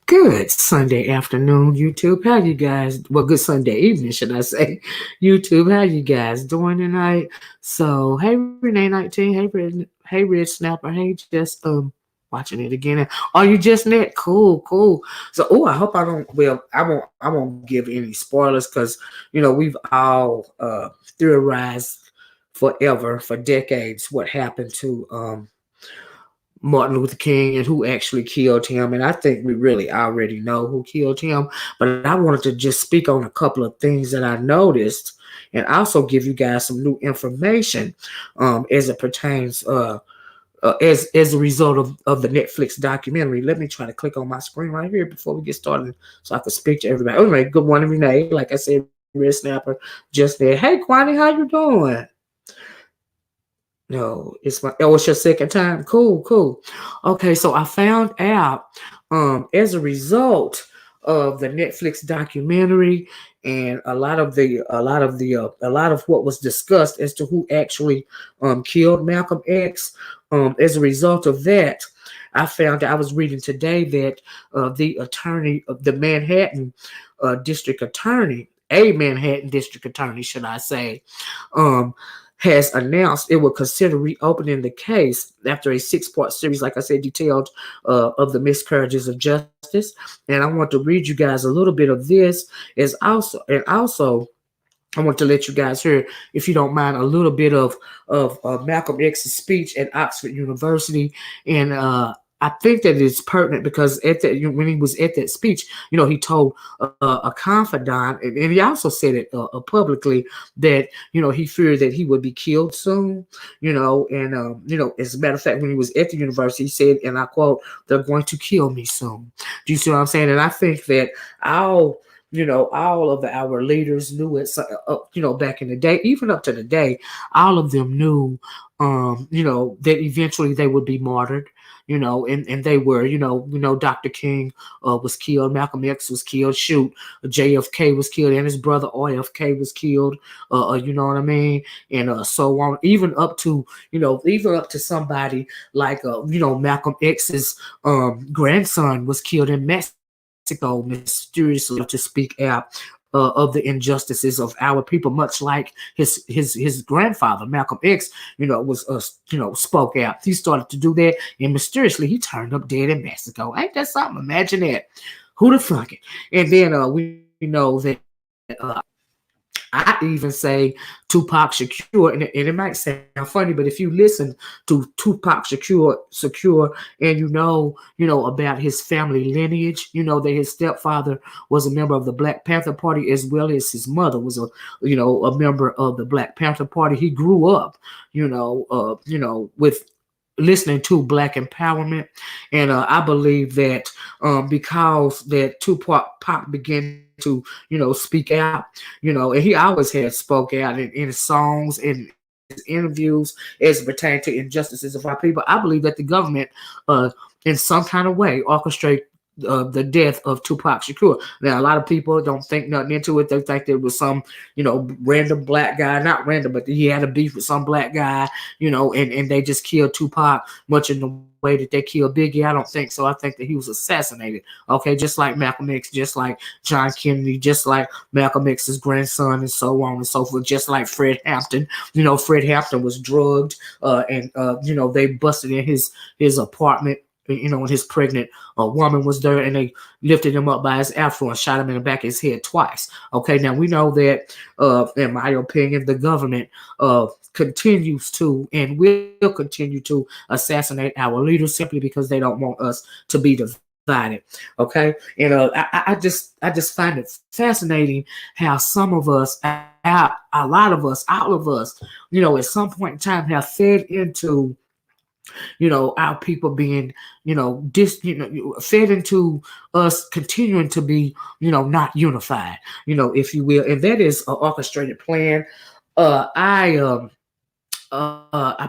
Good Sunday afternoon, YouTube. How you guys? Well, good Sunday evening, should I say? YouTube, how you guys doing tonight? So, hey Renee 19, hey Red Snapper, hey just watching it again. Are you just net? Cool, cool. So, I hope I don't. Well, I won't give any spoilers because we've all theorized forever for decades what happened to Martin Luther King and who actually killed him. And I think we really already know who killed him. But I wanted to just speak on a couple of things that I noticed and also give you guys some new information as it pertains as a result of the Netflix documentary. Let me try to click on my screen right here before we get started so I can speak to everybody. Anyway, good morning, Renee. Like I said, Red Snapper just there. Hey, Kwani, how you doing? No, it's your second time. Cool, cool. Okay, so I found out as a result of the Netflix documentary and a lot of what was discussed as to who actually killed Malcolm X. As a result of that, I found I was reading today that the attorney of the Manhattan district attorney, a Manhattan district attorney, should I say, um, has announced it will consider reopening the case after a six-part series, like I said, detailed of the miscarriages of justice. And I want to read you guys a little bit of this. Also, I want to let you guys hear, if you don't mind, a little bit of Malcolm X's speech at Oxford University, and I think that it's pertinent because when he was at that speech, he told a confidant, and he also said it publicly that he feared that he would be killed soon. As a matter of fact, when he was at the university, he said, and I quote, "They're going to kill me soon." Do you see what I'm saying? And I think that all of our leaders knew it, back in the day, even up to the day, all of them knew, that eventually they would be martyred, and they were, Dr. King was killed, Malcolm X was killed, shoot, JFK was killed, and his brother RFK was killed, you know what I mean? And so on, even up to somebody like, Malcolm X's grandson was killed in Mexico mysteriously to speak out of the injustices of our people, much like his grandfather Malcolm X, was spoke out. He started to do that, and mysteriously he turned up dead in Mexico. Ain't that something? Imagine that. Who the fuck it? And then we know that. I even say Tupac Shakur, and it might sound funny, but if you listen to Tupac Shakur, and about his family lineage, that his stepfather was a member of the Black Panther Party, as well as his mother was a member of the Black Panther Party. He grew up, with listening to Black empowerment, and I believe that because that Tupac began to speak out, and he always had spoke out in his songs and his interviews as it pertained to injustices of our people. I believe that the government in some kind of way orchestrate the death of Tupac Shakur. Now, a lot of people don't think nothing into it. They think there was some, random black guy, not random, but he had a beef with some black guy, and they just killed Tupac, much in the way that they killed Biggie. I don't think so. I think that he was assassinated. Okay, just like Malcolm X, just like John Kennedy, just like Malcolm X's grandson, and so on and so forth. Just like Fred Hampton. Fred Hampton was drugged, and they busted in his apartment when his pregnant woman was there, and they lifted him up by his afro and shot him in the back of his head twice. Okay, now we know that, in my opinion, the government continues to and will continue to assassinate our leaders simply because they don't want us to be divided. Okay, and I just find it fascinating how some of us, a lot of us, all of us, at some point in time have fed into our people being, fed into us continuing to be, not unified, if you will. And that is an orchestrated plan. I I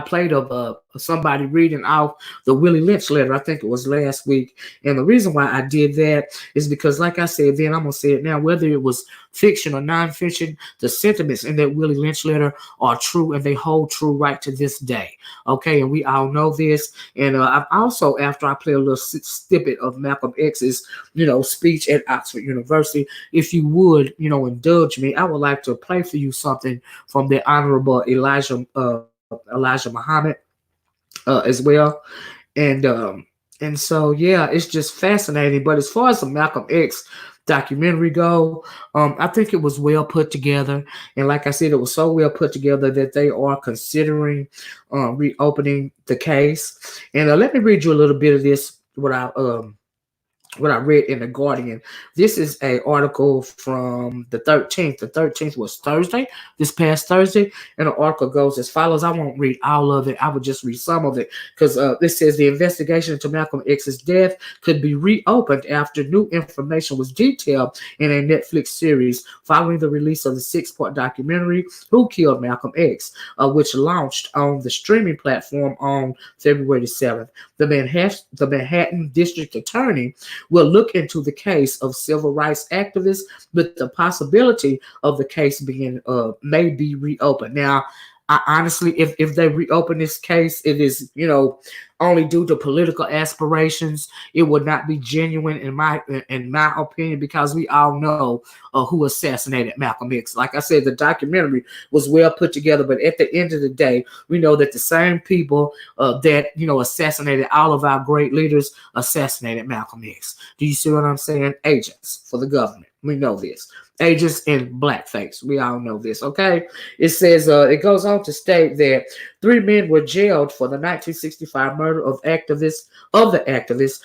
played of somebody reading off the Willie Lynch letter. I think it was last week, and the reason why I did that is because, like I said then, I'm gonna say it now. Whether it was fiction or nonfiction, the sentiments in that Willie Lynch letter are true, and they hold true right to this day. Okay, and we all know this. And I've also, after I play a little snippet of Malcolm X's, speech at Oxford University, if you would, indulge me, I would like to play for you something from the Honorable Elijah Muhammad as well. And so yeah, it's just fascinating. But as far as the Malcolm X documentary go, I think it was well put together. And like I said, it was so well put together that they are considering reopening the case. And let me read you a little bit of this, what I read in the Guardian. This is a article from the 13th. The 13th was Thursday, this past Thursday, and the article goes as follows. I won't read all of it. I would just read some of it because this says the investigation into Malcolm X's death could be reopened after new information was detailed in a Netflix series following the release of the 6-part documentary Who Killed Malcolm X, which launched on the streaming platform on February 7th. The Manhattan District Attorney will look into the case of civil rights activists with the possibility of the case being may be reopened. Now, I honestly, if they reopen this case, it is only due to political aspirations. It would not be genuine in my opinion, because we all know who assassinated Malcolm X. Like I said, the documentary was well put together, but at the end of the day, we know that the same people that assassinated all of our great leaders assassinated Malcolm X. Do you see what I'm saying? Agents for the government. We know this. Agents in blackface. We all know this, okay? It says, it goes on to state that 3 men were jailed for the 1965 murder of the activist,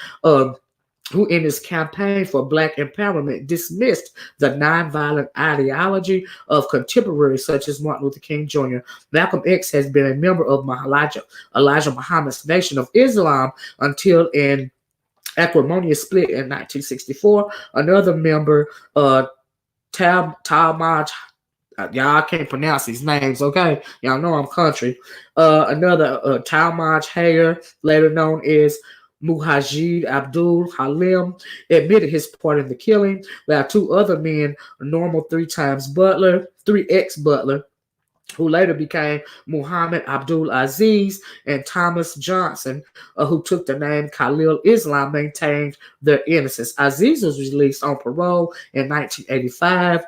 who in his campaign for Black empowerment dismissed the nonviolent ideology of contemporaries such as Martin Luther King Jr. Malcolm X has been a member of Elijah Muhammad's Nation of Islam until an acrimonious split in 1964. Another member, Talmaj, y'all can't pronounce these names, okay? Y'all know I'm country. Another Talmaj Hayer, later known as Muhajid Abdul Halim, admitted his part in the killing, while 2 other men, Normal 3x Butler, 3X Butler, who later became Muhammad Abdul Aziz, and Thomas Johnson, who took the name Khalil Islam, maintained their innocence. Aziz was released on parole in 1985.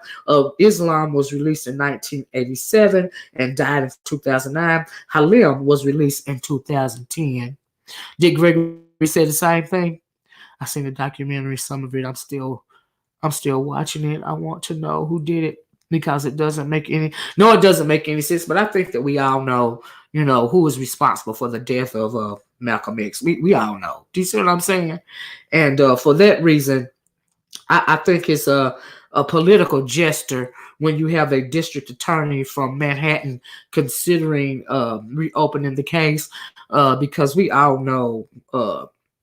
Islam was released in 1987 and died in 2009. Halim was released in 2010. Did Gregory say the same thing? I seen the documentary, some of it. I'm still watching it. I want to know who did it, because it doesn't make any sense. But I think that we all know, who was responsible for the death of Malcolm X. We all know. Do you see what I'm saying? And for that reason, I think it's a political gesture when you have a district attorney from Manhattan considering reopening the case, because we all know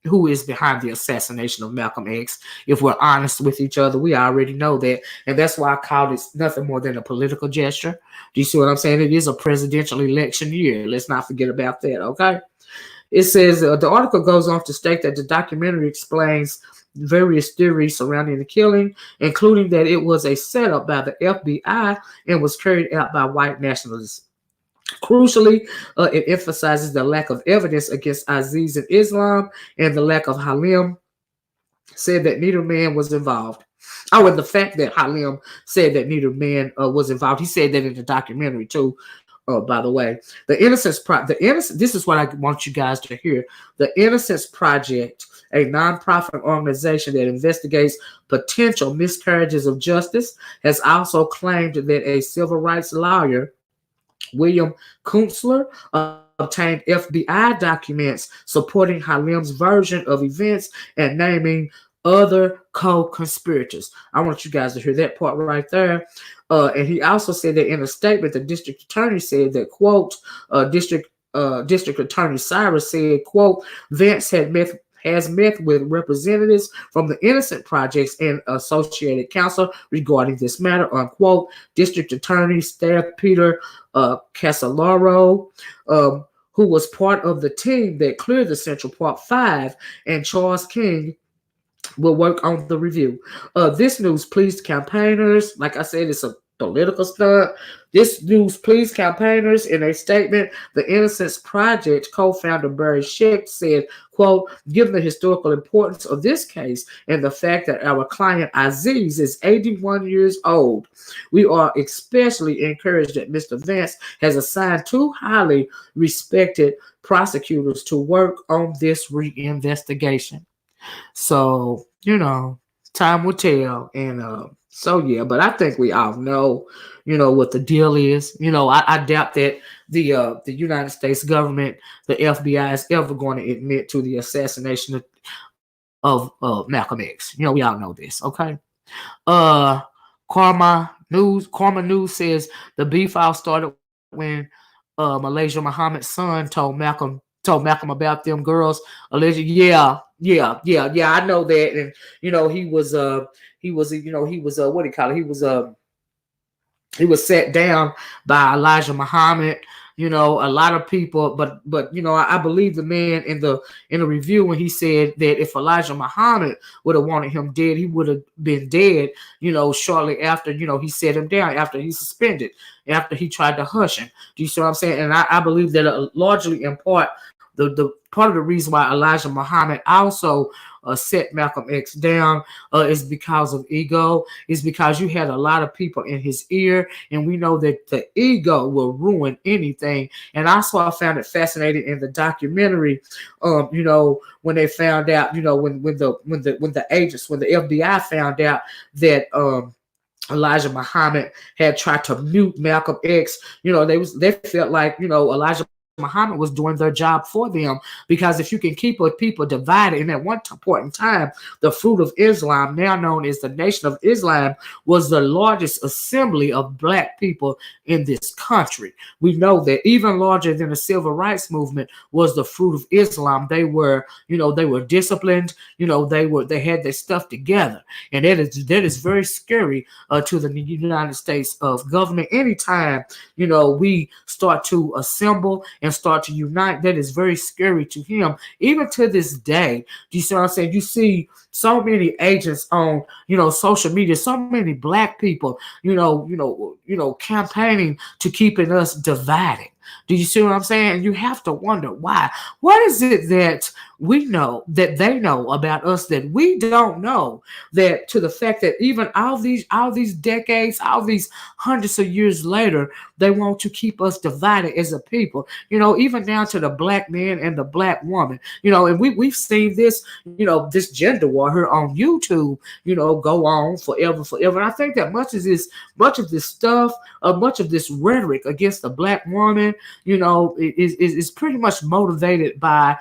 who is behind the assassination of Malcolm X. If we're honest with each other, we already know that. And that's why I called it nothing more than a political gesture. Do you see what I'm saying? It is a presidential election year. Let's not forget about that, okay? It says, the article goes on to state that the documentary explains various theories surrounding the killing, including that it was a setup by the FBI and was carried out by white nationalists. Crucially, it emphasizes the lack of evidence against Aziz and Islam, and the lack of Halim said that neither man was involved. And the fact that Halim said that neither man was involved. He said that in the documentary too. Oh, by the way, this is what I want you guys to hear. The Innocence Project, a nonprofit organization that investigates potential miscarriages of justice, has also claimed that a civil rights lawyer, William Kunstler, obtained FBI documents supporting Halim's version of events and naming other co-conspirators. I want you guys to hear that part right there. And he also said that in a statement, the district attorney said that, quote, District Attorney Cyrus said, quote, Vance has met with representatives from the Innocent Projects and Associated Counsel regarding this matter, unquote. District Attorney Staff Peter Casalaro, who was part of the team that cleared the Central Park 5, and Charles King will work on the review. This news pleased campaigners. Like I said, it's a political stunt. This news pleased campaigners. In a statement, the Innocence Project co-founder Barry Schecht said, quote, given the historical importance of this case and the fact that our client Aziz is 81 years old, we are especially encouraged that Mr. Vance has assigned two highly respected prosecutors to work on this reinvestigation. So, time will tell. And so, yeah, but I think we all know, what the deal is. I doubt that the United States government, the FBI, is ever going to admit to the assassination of Malcolm X. We all know this, okay? Karma News says the beef all started when Malaysia Muhammad's son told Malcolm about them girls allegedly. Yeah, I know that. And he was what do you call it? He was set down by Elijah Muhammad. A lot of people, but I believe the man in the review when he said that if Elijah Muhammad would have wanted him dead, he would have been dead, shortly after, he set him down, after he suspended, after he tried to hush him. Do you see what I'm saying? And I believe that largely in part, the part of the reason why Elijah Muhammad also set Malcolm X down is because of ego. Is because you had a lot of people in his ear, and we know that the ego will ruin anything. And also, I found it fascinating in the documentary, when they found out, when the agents, when the FBI found out that Elijah Muhammad had tried to mute Malcolm X, they felt like, Elijah Muhammad was doing their job for them, because if you can keep a people divided, and at one point in time, the Fruit of Islam, now known as the Nation of Islam, was the largest assembly of black people in this country. We know that even larger than the civil rights movement was the Fruit of Islam. They were, they were disciplined. They had their stuff together, and that is very scary to the United States of government. Anytime we start to assemble and start to unite, that is very scary to him, even to this day. Do you see what I'm saying? You see so many agents on, social media, so many black people, campaigning to keeping us divided. Do you see what I'm saying? You have to wonder why. What is it that we know, that they know about us, that we don't know, that to the fact that even all these decades, all these hundreds of years later, they want to keep us divided as a people, even down to the black man and the black woman, and we've seen this, this gender war here on YouTube, go on forever. And I think that much of this stuff, much of this rhetoric against the black woman, is pretty much motivated by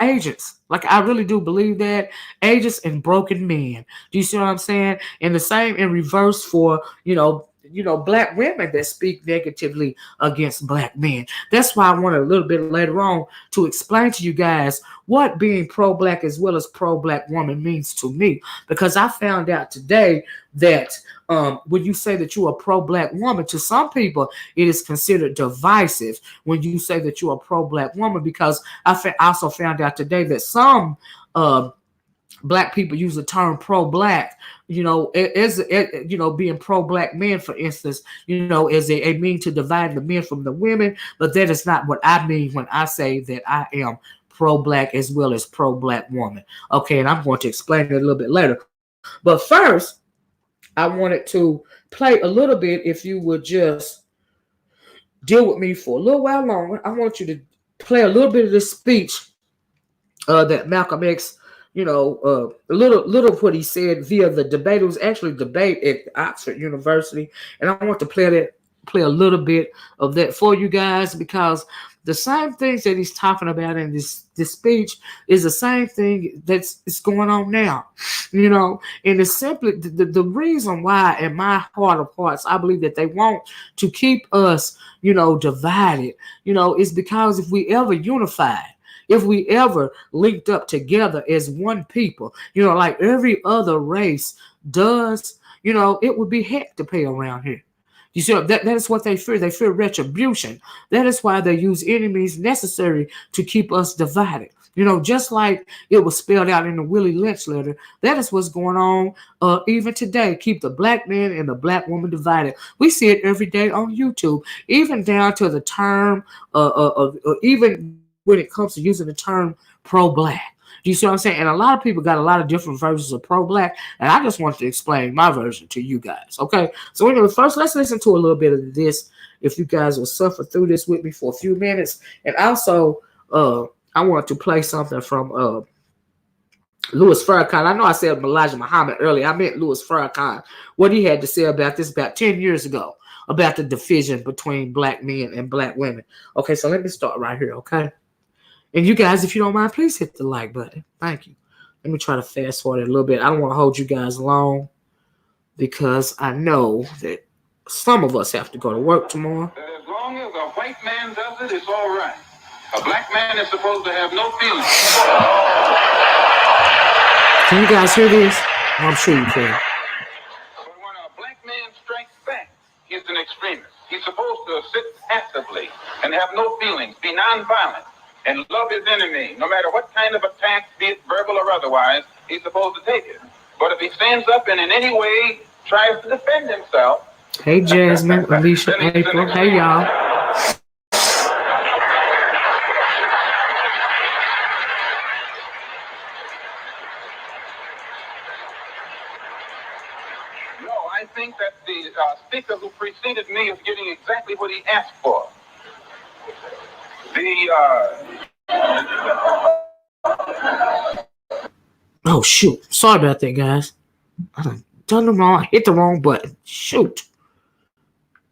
agents. Like, I really do believe that agents and broken men. Do you see what I'm saying? And the same in reverse for black women that speak negatively against black men. That's why I want a little bit later on to explain to you guys what being pro-black as well as pro-black woman means to me, because I found out today that when you say that you're a pro-black woman, to some people it is considered divisive when you say that you're a pro-black woman, because I also found out today that some black people use the term pro-black, as being pro-black men, for instance, as a mean to divide the men from the women. But that is not what I mean when I say that I am pro-black as well as pro-black woman. Okay, and I'm going to explain it a little bit later. But first, I wanted to play a little bit, if you would just deal with me for a little while longer, I want you to play a little bit of this speech that Malcolm X, a little what he said via the debate. It was actually a debate at Oxford University, and I want to play a little bit of that for you guys, because the same things that he's talking about in this speech is the same thing that's going on now, and it's simply the reason why, in my heart of hearts, I believe that they want to keep us, divided, is because if we ever unified, if we ever linked up together as one people, like every other race does, it would be heck to pay around here. You see, that is what they fear. They fear retribution. That is why they use enemies necessary to keep us divided. Just like it was spelled out in the Willie Lynch letter, that is what's going on even today. Keep the black man and the black woman divided. We see it every day on YouTube, even down to the term, even when it comes to using the term pro-black. Do you see what I'm saying? And a lot of people got a lot of different versions of pro-black, and I just wanted to explain my version to you guys, okay? So anyway, first, let's listen to a little bit of this, if you guys will suffer through this with me for a few minutes. And also, I want to play something from Louis Farrakhan. I know I said Elijah Muhammad earlier. I meant Louis Farrakhan, what he had to say about this about 10 years ago, about the division between black men and black women. Okay, so let me start right here, okay? And you guys, if you don't mind, please hit the like button. Thank you. Let me try to fast forward it a little bit. I don't want to hold you guys long, because I know that some of us have to go to work tomorrow. That as long as a white man does it, it's all right. A black man is supposed to have no feelings. Can you guys hear this? I'm sure you can. But when a black man strikes back, he's an extremist. He's supposed to sit passively and have no feelings, be nonviolent, and love his enemy. No matter what kind of attack, be it verbal or otherwise, he's supposed to take it. But if he stands up and in any way tries to defend himself... Hey, Jasmine, Alicia, April. Hey, y'all. No, I think that the speaker who preceded me is getting exactly what he asked for. Oh, shoot. Sorry about that, guys. I done the wrong. Hit the wrong button. Shoot.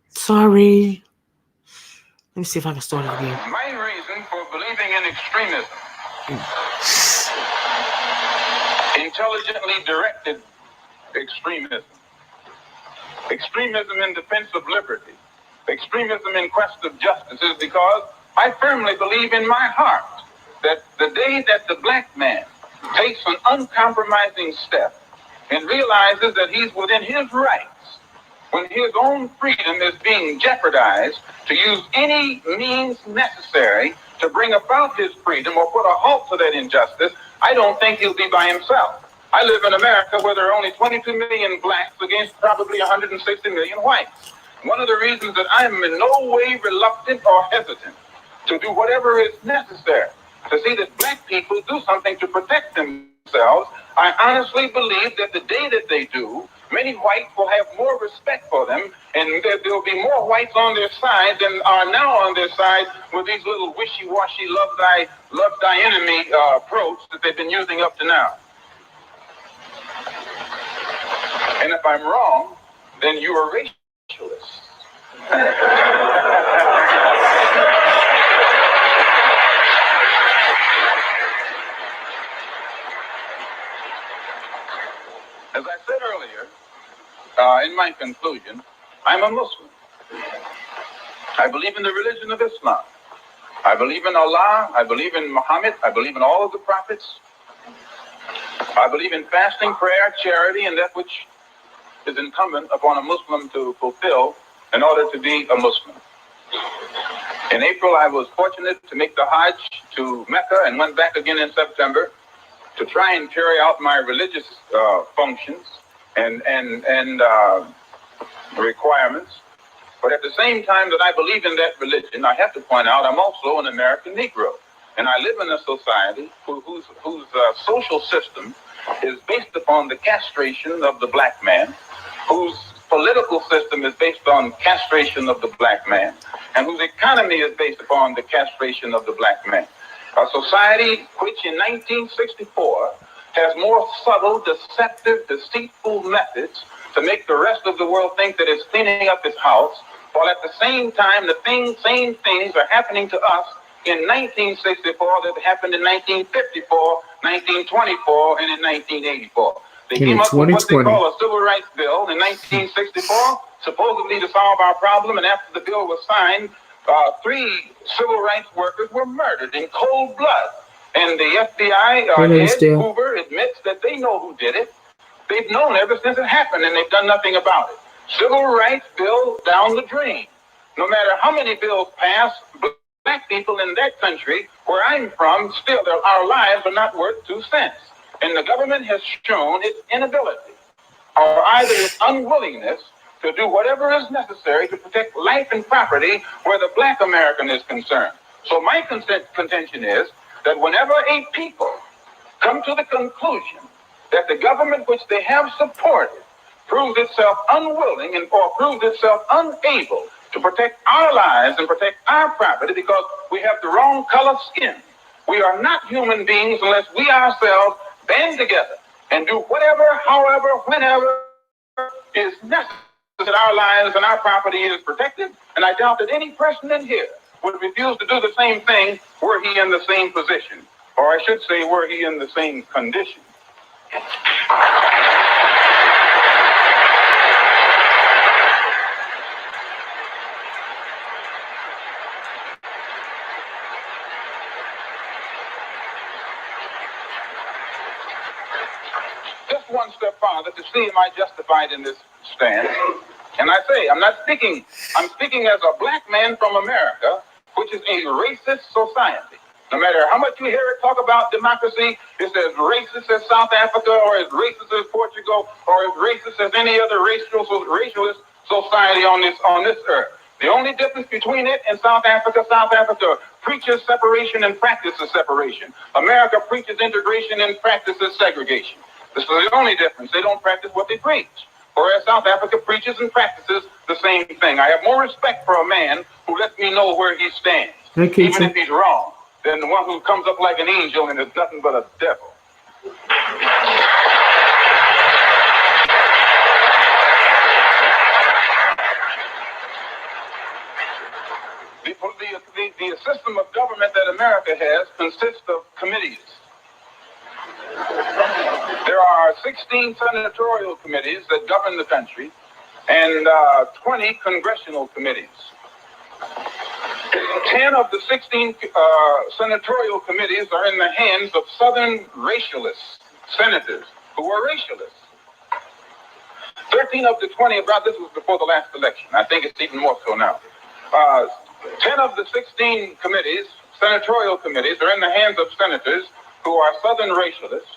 Sorry. Let me see if I can start it again. My reason for believing in extremism, intelligently directed extremism, extremism in defense of liberty, extremism in quest of justice, is because I firmly believe in my heart that the day that the black man takes an uncompromising step and realizes that he's within his rights, when his own freedom is being jeopardized, to use any means necessary to bring about his freedom or put a halt to that injustice, I don't think he'll be by himself. I live in America where there are only 22 million blacks against probably 160 million whites. One of the reasons that I'm in no way reluctant or hesitant to do whatever is necessary to see that black people do something to protect themselves, I honestly believe that the day that they do, many whites will have more respect for them, and there will be more whites on their side than are now on their side with these little wishy-washy love thy enemy approach that they've been using up to now. And if I'm wrong, then you are racialist. As I said earlier, in my conclusion, I'm a Muslim. I believe in the religion of Islam. I believe in Allah. I believe in Muhammad. I believe in all of the prophets. I believe in fasting, prayer, charity, and that which is incumbent upon a Muslim to fulfill in order to be a Muslim. In April, I was fortunate to make the Hajj to Mecca and went back again in September to try and carry out my religious functions and requirements. But at the same time that I believe in that religion, I have to point out I'm also an American Negro. And I live in a society whose social system is based upon the castration of the black man, whose political system is based on castration of the black man, and whose economy is based upon the castration of the black man. A society which in 1964 has more subtle, deceptive, deceitful methods to make the rest of the world think that it's cleaning up its house, while at the same time the same things are happening to us in 1964 that happened in 1954, 1924, and in 1984. They came up with what they call a civil rights bill in 1964, supposedly to solve our problem, and after the bill was signed, 3 civil rights workers were murdered in cold blood. And the FBI, head Hoover, admits that they know who did it. They've known ever since it happened, and they've done nothing about it. Civil rights bill down the drain. No matter how many bills pass, black people in that country, where I'm from, still our lives are not worth 2 cents. And the government has shown its inability, or either its unwillingness, to do whatever is necessary to protect life and property where the black American is concerned. So my contention is that whenever a people come to the conclusion that the government which they have supported proves itself unwilling or proves itself unable to protect our lives and protect our property because we have the wrong color skin, we are not human beings unless we ourselves band together and do whatever, however, whenever is necessary that our lives and our property is protected. And I doubt that any person in here would refuse to do the same thing were he in the same position, or I should say were he in the same condition. Just one step farther to see am I justified in this stand. And I say, I'm speaking as a black man from America, which is a racist society. No matter how much you hear it talk about democracy, it's as racist as South Africa, or as racist as Portugal, or as racist as any other racialist society on this earth. The only difference between it and South Africa preaches separation and practices separation. America preaches integration and practices segregation. This is the only difference. They don't practice what they preach. Whereas South Africa preaches and practices the same thing. I have more respect for a man who lets me know where he stands, even if he's wrong, than the one who comes up like an angel and is nothing but a devil. The system of government that America has consists of committees. There are 16 senatorial committees that govern the country and 20 congressional committees. 10 of the 16 senatorial committees are in the hands of Southern racialist senators who are racialists. 13 of the 20, this was before the last election. I think it's even more so now. 10 of the 16 committees, senatorial committees, are in the hands of senators who are Southern racialists.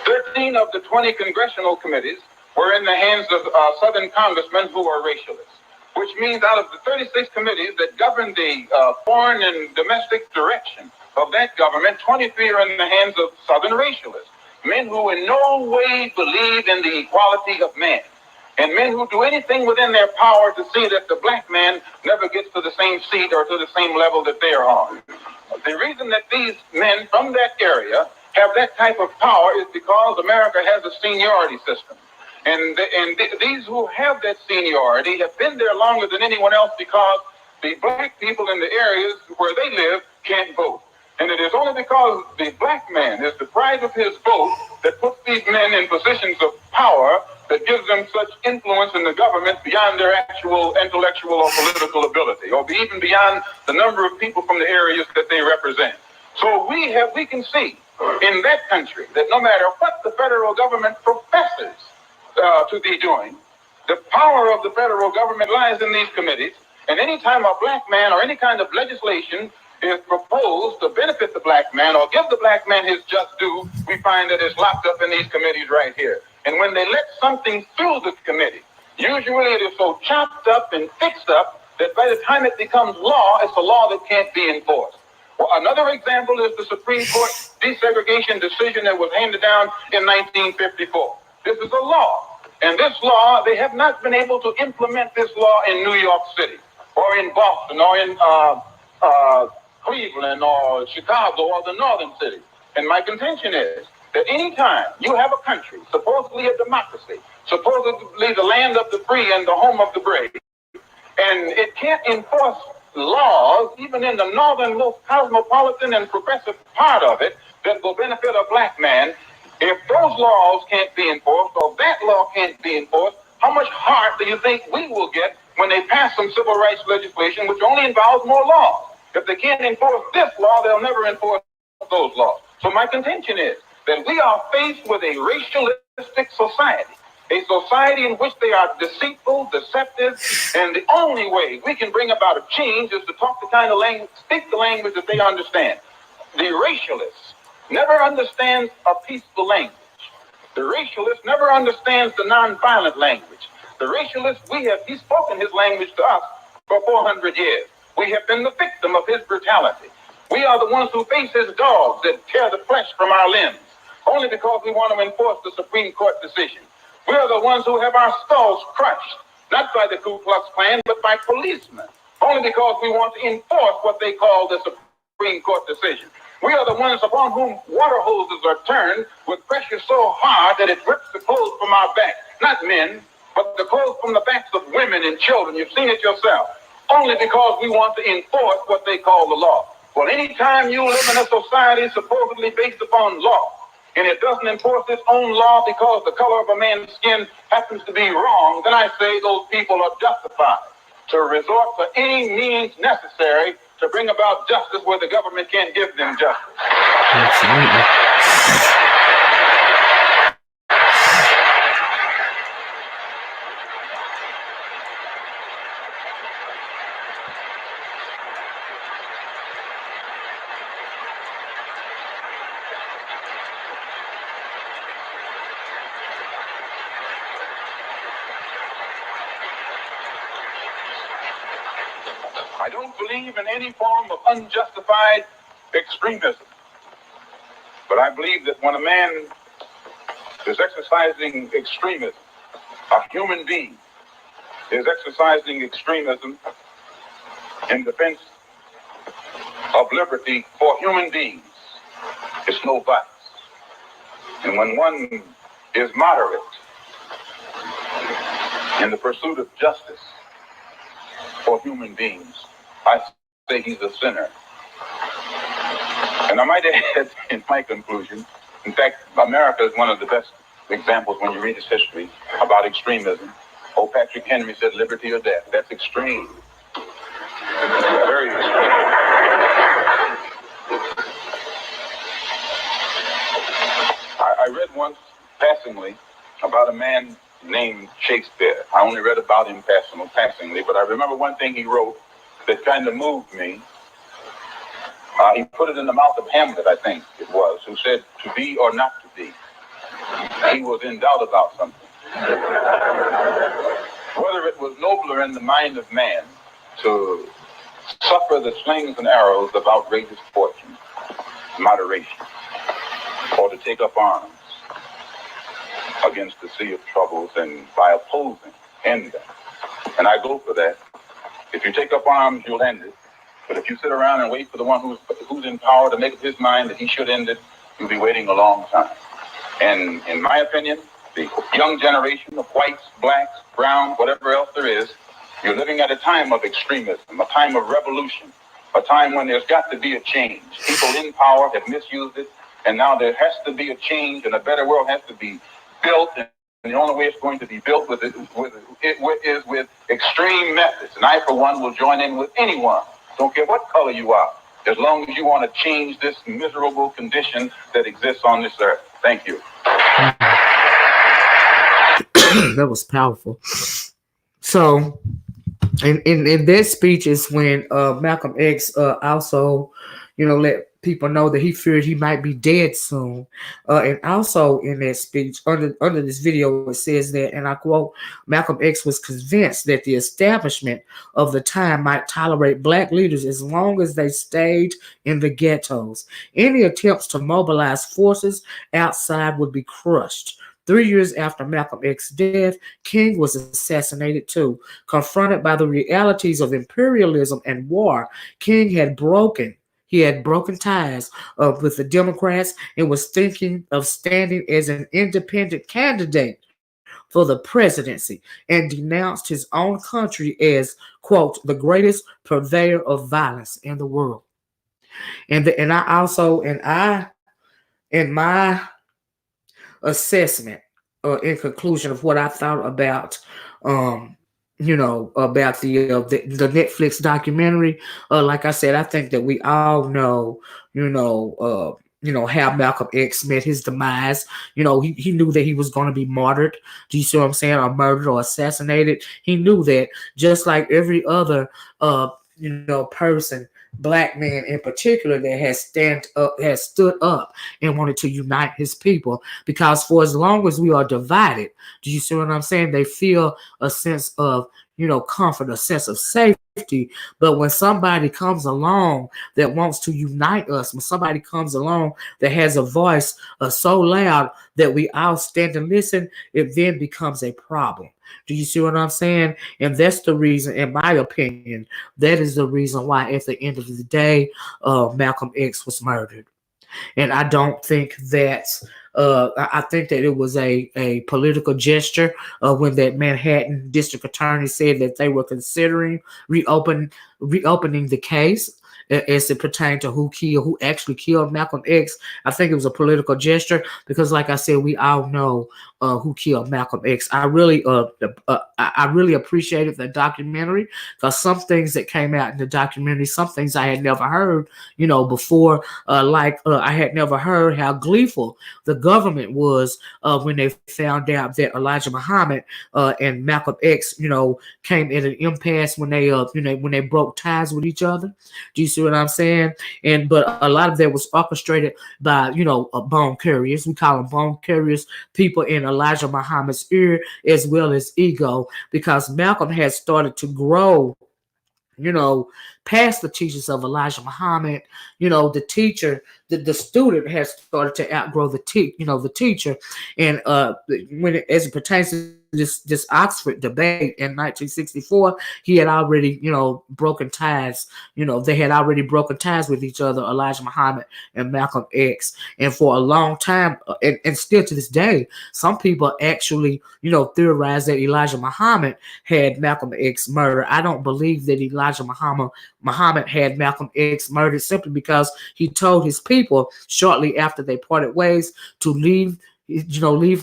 13 of the 20 congressional committees were in the hands of Southern congressmen who are racialists, which means out of the 36 committees that govern the foreign and domestic direction of that government, 23 are in the hands of Southern racialists, men who in no way believe in the equality of man, and men who do anything within their power to see that the black man never gets to the same seat or to the same level that they are on. The reason that these men from that area have that type of power is because America has a seniority system. And these who have that seniority have been there longer than anyone else because the black people in the areas where they live can't vote. And it is only because the black man is deprived of his vote that puts these men in positions of power that gives them such influence in the government beyond their actual intellectual or political ability, or even beyond the number of people from the areas that they represent. So we can see in that country that no matter what the federal government professes to be doing, the power of the federal government lies in these committees. And any time a black man or any kind of legislation is proposed to benefit the black man or give the black man his just due, we find that it's locked up in these committees right here. And when they let something through the committee, usually it is so chopped up and fixed up that by the time it becomes law, it's a law that can't be enforced. Well, another example is the Supreme Court desegregation decision that was handed down in 1954. This is a law. And this law, they have not been able to implement this law in New York City or in Boston or in Cleveland or Chicago or the northern cities. And my contention is that anytime you have a country, supposedly a democracy, supposedly the land of the free and the home of the brave, and it can't enforce laws, even in the northernmost cosmopolitan and progressive part of it, that will benefit a black man, if those laws can't be enforced or that law can't be enforced, how much heart do you think we will get when they pass some civil rights legislation which only involves more laws? If they can't enforce this law, they'll never enforce those laws. So my contention is that we are faced with a racialistic society, a society in which they are deceitful, deceptive, and the only way we can bring about a change is to talk the kind of language, speak the language that they understand. The racialist never understands a peaceful language. The racialist never understands the nonviolent language. The racialist, he's spoken his language to us for 400 years. We have been the victim of his brutality. We are the ones who face his dogs that tear the flesh from our limbs, only because we want to enforce the Supreme Court decision. We are the ones who have our skulls crushed, not by the Ku Klux Klan, but by policemen, only because we want to enforce what they call the Supreme Court decision. We are the ones upon whom water hoses are turned with pressure so hard that it rips the clothes from our back. Not men, but the clothes from the backs of women and children. You've seen it yourself. Only because we want to enforce what they call the law. Well, anytime you live in a society supposedly based upon law, and it doesn't enforce its own law because the color of a man's skin happens to be wrong, then I say those people are justified to resort to any means necessary to bring about justice where the government can't give them justice. Absolutely. I don't believe in any form of unjustified extremism. But I believe that when a man is exercising extremism, a human being is exercising extremism in defense of liberty for human beings, it's no vice. And when one is moderate in the pursuit of justice for human beings, I say he's a sinner. And I might add in my conclusion, in fact, America is one of the best examples when you read its history about extremism. Old Patrick Henry said liberty or death. That's extreme. Very extreme. I read once passingly about a man named Shakespeare. I only read about him passingly, but I remember one thing he wrote that kind of moved me. He put it in the mouth of Hamlet, I think it was, who said, to be or not to be. He was in doubt about something. Whether it was nobler in the mind of man to suffer the slings and arrows of outrageous fortune, moderation, or to take up arms against the sea of troubles and by opposing, end them. And I go for that. If you take up arms, you'll end it. But if you sit around and wait for the one who's in power to make up his mind that he should end it, you'll be waiting a long time. And in my opinion, the young generation of whites, blacks, browns, whatever else there is, you're living at a time of extremism, a time of revolution, a time when there's got to be a change. People in power have misused it, and now there has to be a change, and a better world has to be built. And the only way it's going to be built is with extreme methods. And I, for one, will join in with anyone. Don't care what color you are, as long as you want to change this miserable condition that exists on this earth. Thank you. That was powerful. So, in that speech is when Malcolm X also, let people know that he feared he might be dead soon. And also in that speech, under this video, it says that, and I quote, Malcolm X was convinced that the establishment of the time might tolerate black leaders as long as they stayed in the ghettos. Any attempts to mobilize forces outside would be crushed. 3 years after Malcolm X's death, King was assassinated too. Confronted by the realities of imperialism and war, King had broken. He had broken ties with the Democrats and was thinking of standing as an independent candidate for the presidency and denounced his own country as, quote, the greatest purveyor of violence in the world. And I also, in my assessment in conclusion of what I thought about um about the Netflix documentary. Like I said, I think that we all know, how Malcolm X met his demise. He knew that he was going to be martyred. Do you see what I'm saying? Or murdered or assassinated. He knew that, just like every other person, black man in particular, that has stood up and wanted to unite his people. Because for as long as we are divided, do you see what I'm saying? They feel a sense of, comfort, a sense of safety. But when somebody comes along that wants to unite us, when somebody comes along that has a voice so loud that we all stand and listen, it then becomes a problem. Do you see what I'm saying? And that's the reason, in my opinion, that is the reason why at the end of the day, Malcolm X was murdered. And I don't think that I think that it was a political gesture when that Manhattan district attorney said that they were considering reopening the case as it pertained to who actually killed Malcolm X. I think it was a political gesture because, like I said, we all know who killed Malcolm X. I really appreciated the documentary because some things that came out in the documentary, some things I had never heard, before. I had never heard how gleeful the government was when they found out that Elijah Muhammad and Malcolm X, came at an impasse when they broke ties with each other. Do you see what I'm saying? But a lot of that was orchestrated by bone carriers. We call them bone carriers, people in Elijah Muhammad's ear as well as ego, because Malcolm had started to grow, past the teachings of Elijah Muhammad. The teacher, the student has started to outgrow the teacher. And as it pertains to this Oxford debate in 1964, he had already, broken ties. They had already broken ties with each other, Elijah Muhammad and Malcolm X. And for a long time, and still to this day, some people actually, theorize that Elijah Muhammad had Malcolm X murdered. I don't believe that Elijah Muhammad had Malcolm X murdered simply because he told his people shortly after they parted ways to leave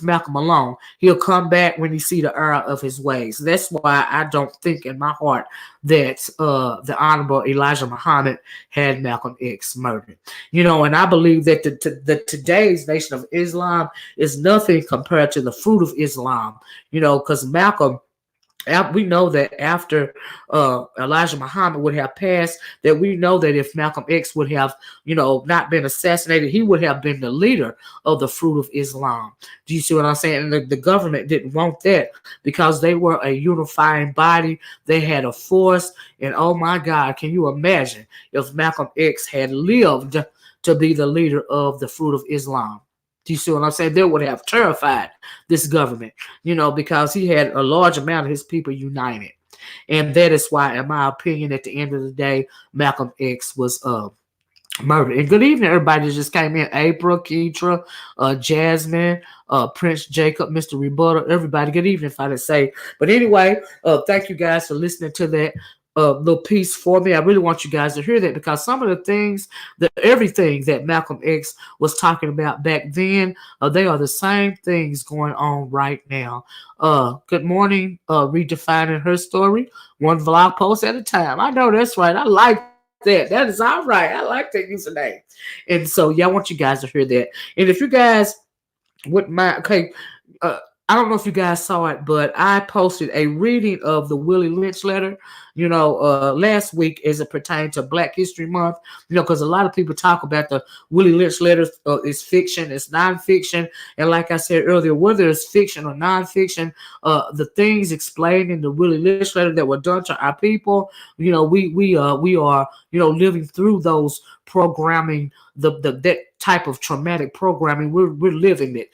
Malcolm alone. He'll come back when he see the error of his ways. That's why I don't think in my heart that the Honorable Elijah Muhammad had Malcolm X murdered. And I believe that the today's Nation of Islam is nothing compared to the fruit of Islam. Because we know that after Elijah Muhammad would have passed, that we know that if Malcolm X would have, not been assassinated, he would have been the leader of the fruit of Islam. Do you see what I'm saying? And the government didn't want that because they were a unifying body. They had a force. And oh my God, can you imagine if Malcolm X had lived to be the leader of the fruit of Islam? Do you see what I'm saying? They would have terrified this government, because he had a large amount of his people united. And that is why, in my opinion, at the end of the day, Malcolm X was murdered. And good evening, everybody that just came in. April, Keitra, Jasmine, Prince Jacob, Mr. Rebuttal, everybody. Good evening, if I didn't say. But anyway, thank you guys for listening to that little piece for me. I really want you guys to hear that because some of the things, everything that Malcolm X was talking about back then, they are the same things going on right now. Good morning, redefining her story, one vlog post at a time. I know that's right. I like that. That is all right. I like that username. And so, yeah, I want you guys to hear that. And if you guys wouldn't mind, okay, I don't know if you guys saw it, but I posted a reading of the Willie Lynch letter, last week as it pertained to Black History Month, because a lot of people talk about the Willie Lynch letter is fiction, it's nonfiction. And like I said earlier, whether it's fiction or nonfiction, the things explained in the Willie Lynch letter that were done to our people, we are, living through those programming, that type of traumatic programming. We're living it,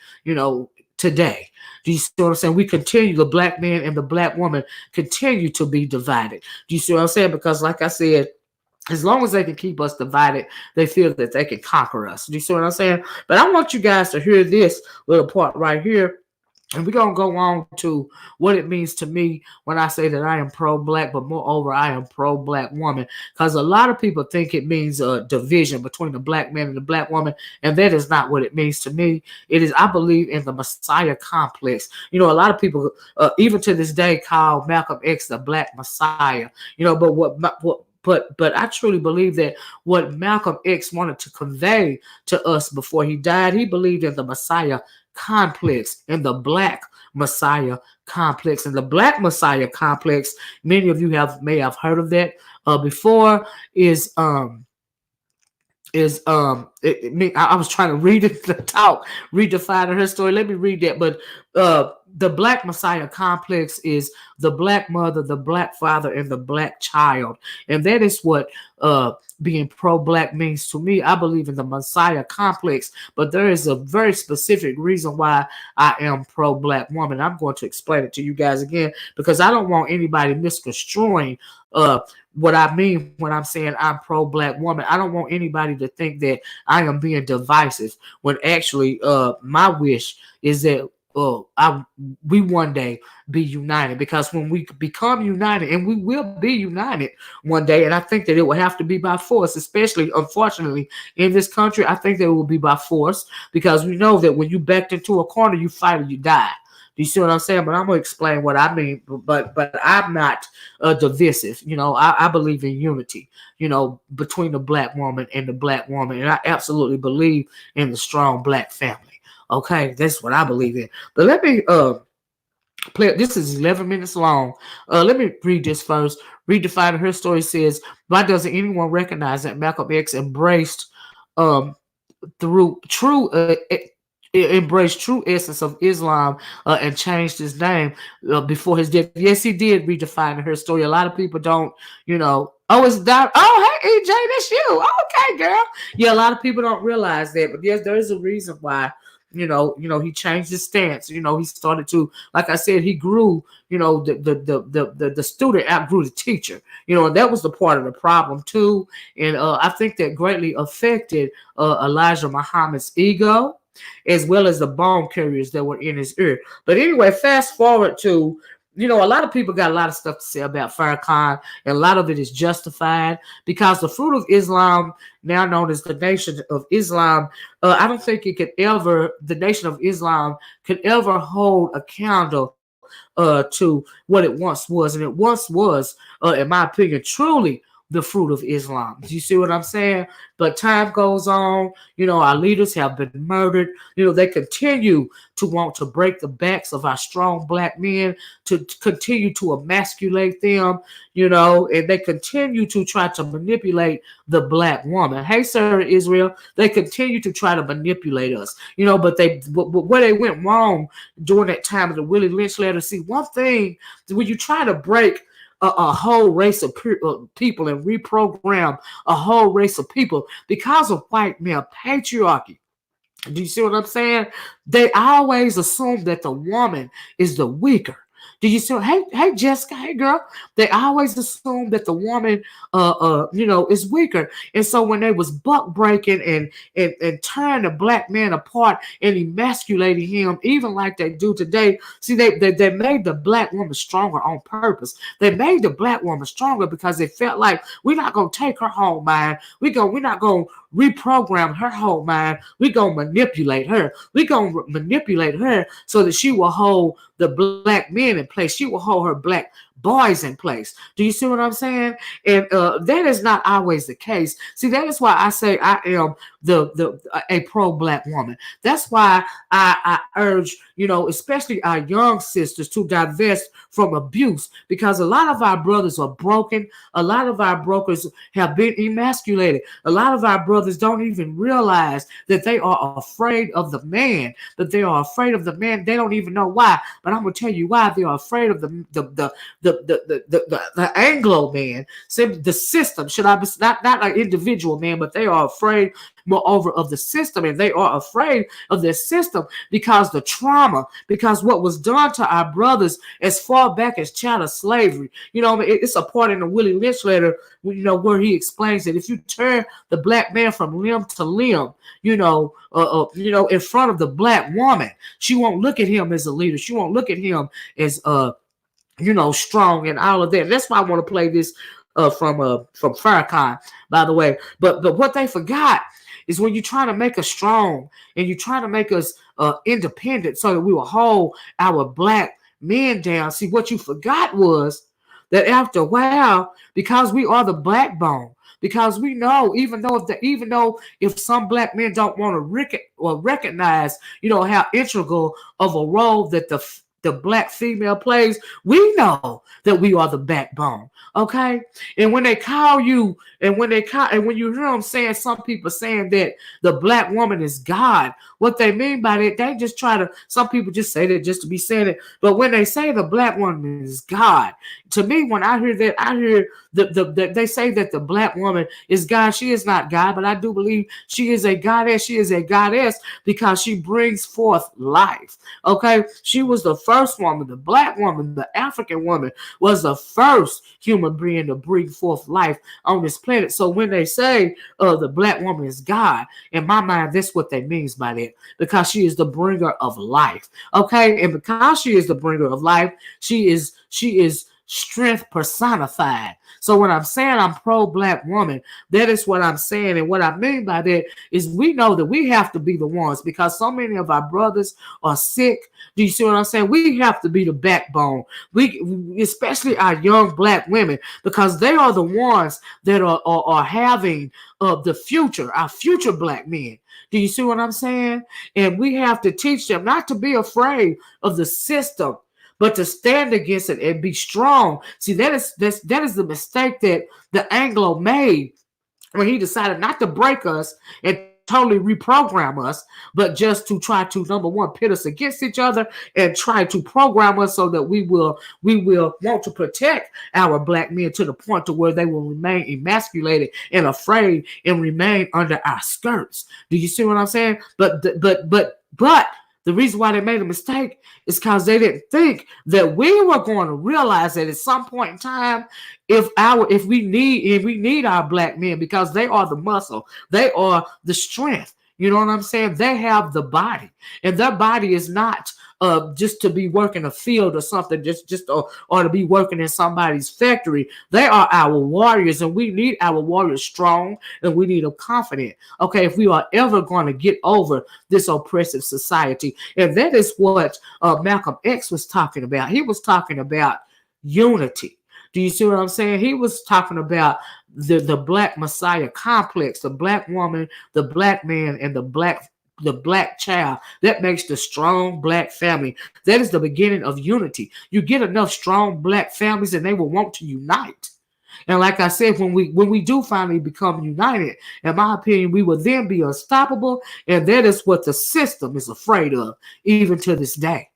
today. Do you see what I'm saying? We continue, the black man and the black woman continue to be divided. Do you see what I'm saying? Because like I said, as long as they can keep us divided, they feel that they can conquer us. Do you see what I'm saying? But I want you guys to hear this little part right here. And we're going to go on to what it means to me when I say that I am pro-black, but moreover, I am pro-black woman. Because a lot of people think it means a division between the black man and the black woman, and that is not what it means to me. It is, I believe in the Messiah complex. You know, a lot of people, even to this day, call Malcolm X the Black Messiah. You know, but I truly believe that what Malcolm X wanted to convey to us before he died, he believed in the Messiah complex and the Black Messiah complex. And the Black Messiah complex, many of you may have heard of that before, is I was trying to read it, the talk, redefine her story. Let me read that. But the Black Messiah complex is the black mother, the black father, and the black child. And that is what being pro-black means to me. I believe in the Messiah complex, but there is a very specific reason why I am pro-black woman. I'm going to explain it to you guys again, because I don't want anybody misconstruing what I mean when I'm saying I'm pro-black woman. I don't want anybody to think that I am being divisive, when actually my wish is that we one day be united. Because when we become united, and we will be united one day, and I think that it will have to be by force, especially, unfortunately, in this country, I think that it will be by force, because we know that when you backed into a corner, you fight or you die. Do you see what I'm saying? But I'm going to explain what I mean. But I'm not divisive. You know, I believe in unity, you know, between the black woman and the black woman. And I absolutely believe in the strong black family. Okay, that's what I believe in. But let me play. This is 11 minutes long. Let me read this first. Redefining her story says, why doesn't anyone recognize that Malcolm X embraced through true embraced true essence of Islam and changed his name before his death? Yes, he did redefine her story. A lot of people don't, you know. Oh, it's that. Oh, hey, EJ, that's you. Okay, girl. Yeah, a lot of people don't realize that, but yes, there is a reason why. You know, he changed his stance. You know, he started to, like I said, he grew. You know, the student outgrew the teacher. You know, and that was the part of the problem too. And I think that greatly affected Elijah Muhammad's ego, as well as the bone carriers that were in his ear. But anyway, fast forward to, you know, a lot of people got a lot of stuff to say about Farrakhan, and a lot of it is justified, because the fruit of Islam, now known as the Nation of Islam, I don't think the Nation of Islam could ever hold a candle to what it once was. And it once was, in my opinion, truly the fruit of Islam. Do you see what I'm saying? But time goes on. You know, our leaders have been murdered. You know, they continue to want to break the backs of our strong black men, to continue to emasculate them, you know, and they continue to try to manipulate the black woman. Hey, sir, Israel, they continue to try to manipulate us, you know, but where they went wrong during that time of the Willie Lynch letter. See, one thing, when you try to break a whole race of people and reprogram a whole race of people because of white male patriarchy. Do you see what I'm saying? They always assume that the woman is the weaker. Do you see? Hey, Jessica, hey, girl. They always assume that the woman, you know, is weaker. And so when they was buck breaking and tearing the black man apart and emasculating him, even like they do today, see, they made the black woman stronger on purpose. They made the black woman stronger because they felt like, we're not gonna take her whole mind. We're not gonna reprogram her whole mind. We're gonna manipulate her. We're gonna manipulate her so that she will hold the black men in place. She will hold her black boys in place. Do you see what I'm saying? And that is not always the case. See, that is why I say I am a pro-black woman. That's why I urge, you know, especially our young sisters, to divest from abuse, because a lot of our brothers are broken. A lot of our brokers have been emasculated. A lot of our brothers don't even realize that they are afraid of the man, that they are afraid of the man. They don't even know why, but I'm going to tell you why they are afraid of the the Anglo man, said the system, should I be, not an individual man, but they are afraid moreover of the system, and they are afraid of their system because the trauma, because what was done to our brothers as far back as chattel slavery. It's a part in the Willie Lynch letter, where he explains that if you turn the black man from limb to limb, in front of the black woman, she won't look at him as a leader. She won't look at him as strong and all of that. That's why I want to play this from Farrakhan, by the way. But what they forgot is when you try to make us strong and you try to make us independent so that we will hold our black men down. See, what you forgot was that after a while, because we are the backbone, because we know, even though if some black men don't want to recognize, how integral of a role that the black female plays, we know that we are the backbone. Okay. And when they call you, and when you hear them saying, some people saying that the black woman is God, what they mean by that, they just some people just say that just to be saying it. But when they say the black woman is God, to me, when I hear that, I hear they say that the black woman is God. She is not God, but I do believe she is a goddess. She is a goddess because she brings forth life. Okay. She was the first woman, the black woman, the African woman was the first human being to bring forth life on this planet. So when they say the black woman is God, in my mind, that's what they means by that, because she is the bringer of life. Okay. And because she is the bringer of life, she is strength personified. So when I'm saying I'm pro-black woman, that is what I'm saying. And what I mean by that is we know that we have to be the ones, because so many of our brothers are sick. Do you see what I'm saying? We have to be the backbone. We especially our young black women, because they are the ones that are having the future, our future black men. Do you see what I'm saying? And we have to teach them not to be afraid of the system, but to stand against it and be strong. See, that is the mistake that the Anglo made when he decided not to break us and totally reprogram us, but just to try to, number one, pit us against each other and try to program us so that we will want to protect our black men to the point to where they will remain emasculated and afraid and remain under our skirts. Do you see what I'm saying? But the reason why they made a mistake is because they didn't think that we were going to realize that at some point in time, if we need our black men, because they are the muscle, they are the strength. You know what I'm saying? They have the body, and their body is not just to be working a field or something, or to be working in somebody's factory. They are our warriors, and we need our warriors strong, and we need them confident. Okay, if we are ever going to get over this oppressive society, and that is what Malcolm X was talking about. He was talking about unity. Do you see what I'm saying? He was talking about the black messiah complex, the black woman, the black man, and the black child. That makes the strong black family. That is the beginning of unity. You get enough strong black families and they will want to unite. And like I said, when we do finally become united, in my opinion, we will then be unstoppable. And that is what the system is afraid of, even to this day.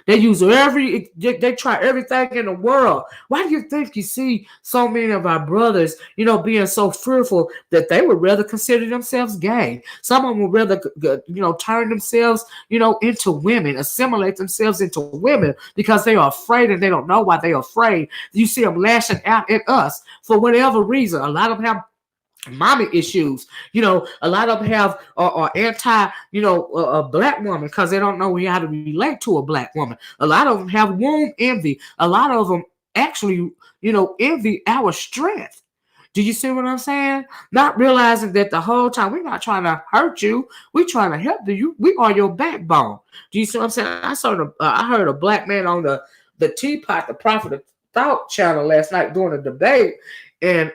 They they try everything in the world. Why do you think you see so many of our brothers, being so fearful that they would rather consider themselves gay? Some of them would rather, turn themselves, into women, assimilate themselves into women, because they are afraid and they don't know why they are afraid. You see them lashing out at us for whatever reason. A lot of them have mommy issues. A lot of them have are anti, a black woman, because they don't know how to relate to a black woman. A lot of them have womb envy. A lot of them actually, envy our strength. Do you see what I'm saying? Not realizing that the whole time we're not trying to hurt you. We're trying to help you. We are your backbone. Do you see what I'm saying? I heard a black man on the Teapot, the Prophet of Thought channel last night during a debate, and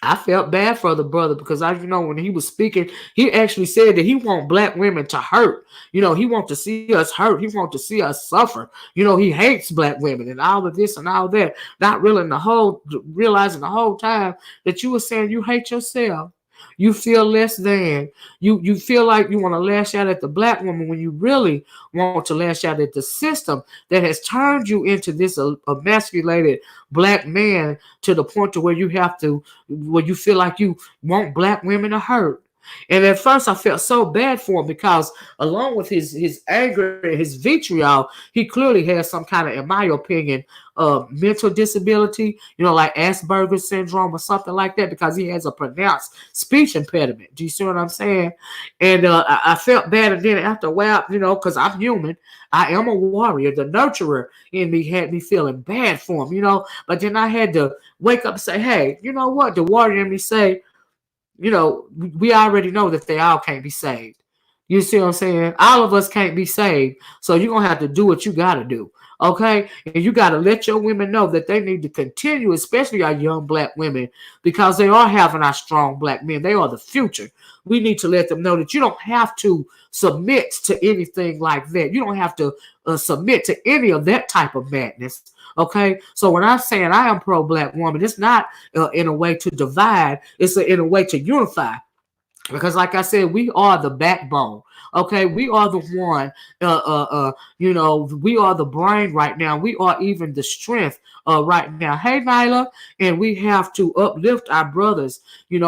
I felt bad for the brother, because when he was speaking, he actually said that he wants black women to hurt. He wants to see us hurt. He wants to see us suffer. He hates black women and all of this and all that. Not realizing the whole time that you were saying you hate yourself. You feel less than. You feel like you want to lash out at the black woman when you really want to lash out at the system that has turned you into this emasculated black man to the point to where you have to, where you feel like you want black women to hurt. And at first, I felt so bad for him because, along with his anger and his vitriol, he clearly has some kind of, in my opinion, mental disability, like Asperger's syndrome or something like that, because he has a pronounced speech impediment. Do you see what I'm saying? And I felt bad, and then after a while, because I'm human, I am a warrior. The nurturer in me had me feeling bad for him. But then I had to wake up and say, hey, you know what? The warrior in me say, we already know that they all can't be saved. You see what I'm saying? All of us can't be saved. So you're going to have to do what you got to do. Okay? And you got to let your women know that they need to continue, especially our young black women, because they are having our strong black men. They are the future. We need to let them know that you don't have to submit to anything like that. You don't have to submit to any of that type of madness. Okay, so when I'm saying I am pro-black woman, it's not in a way to divide, it's in a way to unify. Because like I said, we are the backbone. Okay, we are the one, we are the brain right now. We are even the strength right now. Hey, Nyla, and we have to uplift our brothers, and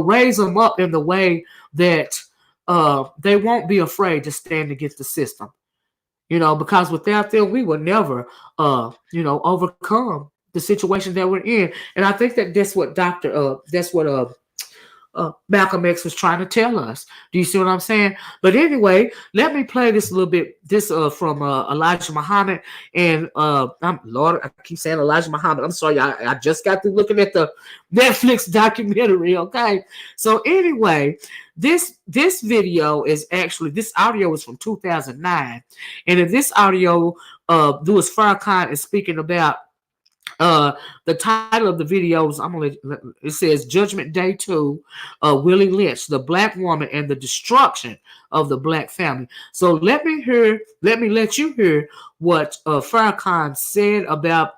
raise them up in the way that they won't be afraid to stand against the system. Because without them, we will never, overcome the situation that we're in. And I think that that's what Malcolm X was trying to tell us. Do you see what I'm saying? But anyway, let me play this a little bit. This from Elijah Muhammad, and Lord, I keep saying Elijah Muhammad. I'm sorry, I just got through looking at the Netflix documentary. Okay, so anyway, this video is actually, this audio is from 2009, and in this audio, Louis Farrakhan is speaking about the title of the videos. It says Judgment Day 2, Willie Lynch, the Black Woman and the Destruction of the Black Family. So let me let you hear what Farrakhan said about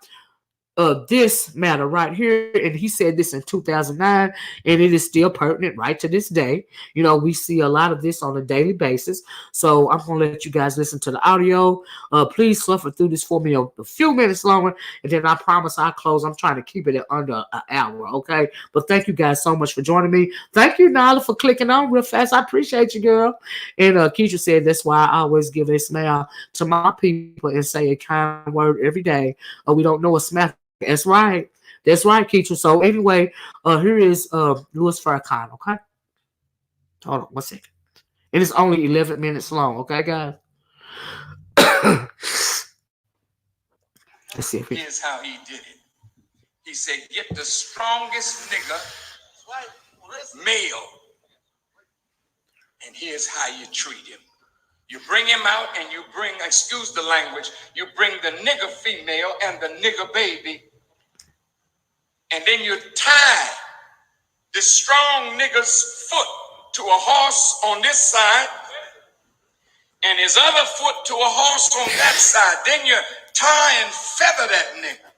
this matter right here. And he said this in 2009, and it is still pertinent right to this day. We see a lot of this on a daily basis. So I'm going to let you guys listen to the audio. Please suffer through this for me a few minutes longer, and then I promise I'll close. I'm trying to keep it at under an hour, okay? But thank you guys so much for joining me. Thank you, Nyla, for clicking on real fast. I appreciate you, girl. And Keisha said that's why I always give a smile to my people and say a kind word every day. We don't know a smile. That's right. That's right, Keisha. So anyway, here is Louis Farrakhan, okay? Hold on 1 second. It is only 11 minutes long, okay, guys? Let's see. Here's how he did it. He said, get the strongest nigga male, and here's how you treat him. You bring him out and you bring, excuse the language, you bring the nigger female and the nigger baby, and then you tie the strong nigger's foot to a horse on this side and his other foot to a horse on that side. Then you tie and feather that nigger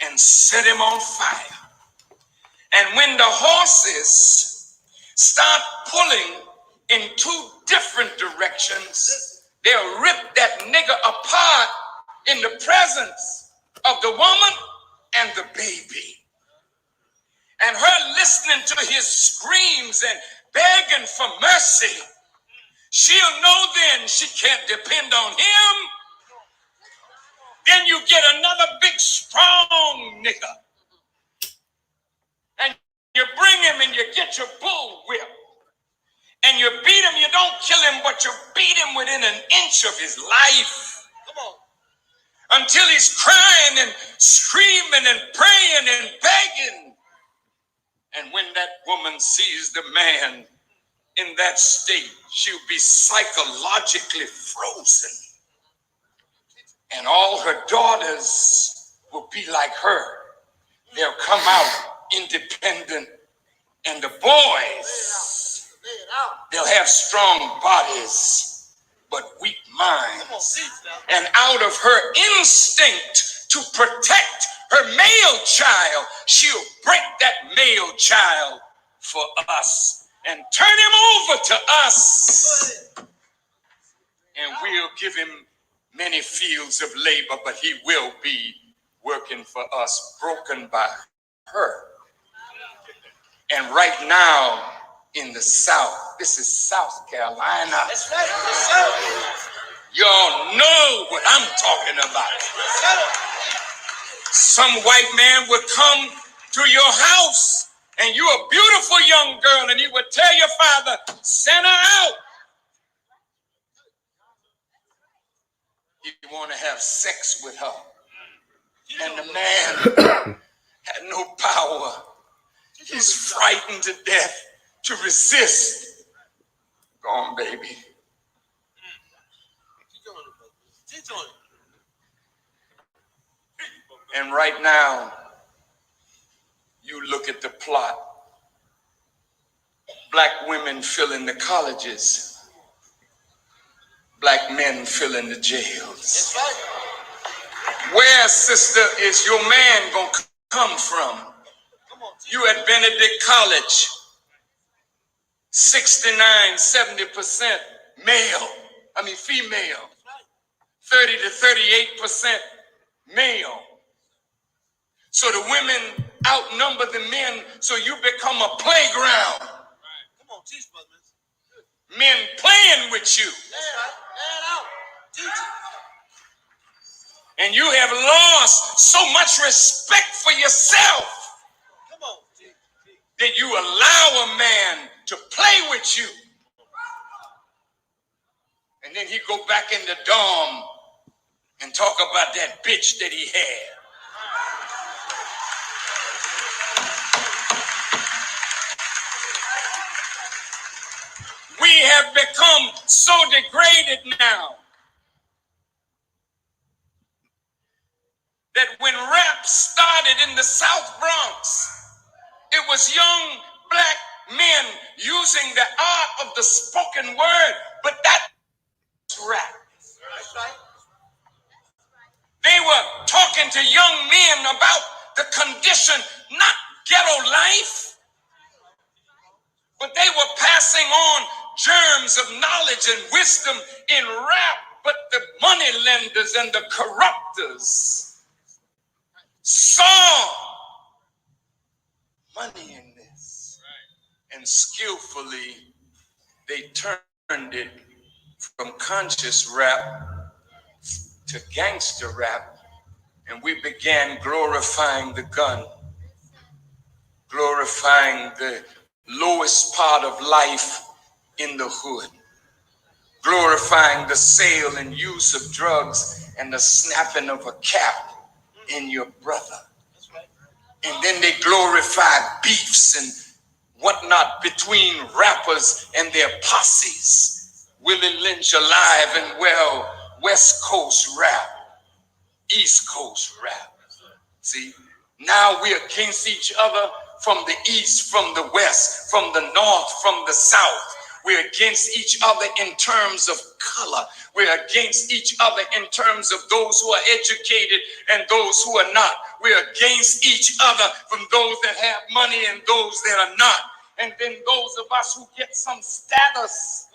and set him on fire. And when the horses start pulling in two different directions, they'll rip that nigger apart in the presence of the woman and the baby. And her listening to his screams and begging for mercy, she'll know then she can't depend on him. Then you get another big strong nigga, and you bring him and you get your bull whip, and you beat him. You don't kill him, but you beat him within an inch of his life. Come on. Until he's crying and screaming and praying and begging. And when that woman sees the man in that state, she'll be psychologically frozen. And all her daughters will be like her. They'll come out independent. And the boys, they'll have strong bodies, but weak minds. And out of her instinct to protect her male child, she'll break that male child for us and turn him over to us. And we'll give him many fields of labor, but he will be working for us, broken by her. And right now in the South, this is South Carolina. That's right. Y'all know what I'm talking about. Some white man would come to your house and you're a beautiful young girl and he would tell your father, send her out. He want to have sex with her. And the man had no power. He's frightened to death to resist. Go on, baby. And right now, you look at the plot. Black women filling the colleges. Black men filling the jails. Where, sister, is your man gonna come from? You at Benedict College, 69, 70% female, 30 to 38% male. So the women outnumber the men, so you become a playground. Come on, teach, brothers. Men playing with you. And you have lost so much respect for yourself that you allow a man to play with you. And then he go back in the dorm and talk about that bitch that he had. We have become so degraded now that when rap started in the South Bronx, it was young black men using the art of the spoken word, but that's rap. They were talking to young men about the condition, not ghetto life, but they were passing on germs of knowledge and wisdom in rap, but the money lenders and the corruptors saw money in this, and skillfully they turned it from conscious rap to gangster rap, and we began glorifying the gun, glorifying the lowest part of life in the hood, glorifying the sale and use of drugs and the snapping of a cap in your brother. And then they glorify beefs and whatnot between rappers and their posses. Willie Lynch alive and well, West Coast rap, East Coast rap. See, now we're against each other from the east, from the west, from the north, from the south. We're against each other in terms of color. We're against each other in terms of those who are educated and those who are not. We're against each other from those that have money and those that are not. And then those of us who get some status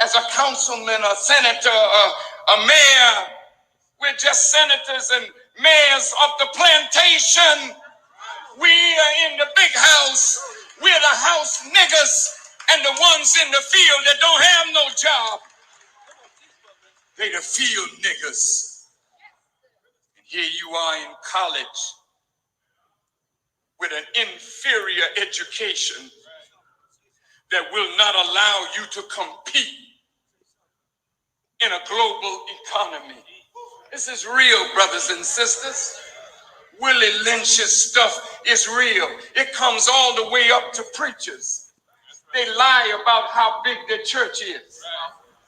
as a councilman, a senator, a mayor, we're just senators and mayors of the plantation. We are in the big house. We're the house niggas and the ones in the field that don't have no job. They the field niggas. And here you are in college with an inferior education that will not allow you to compete in a global economy. This is real, brothers and sisters. Willie Lynch's stuff is real. It comes all the way up to preachers. They lie about how big their church is.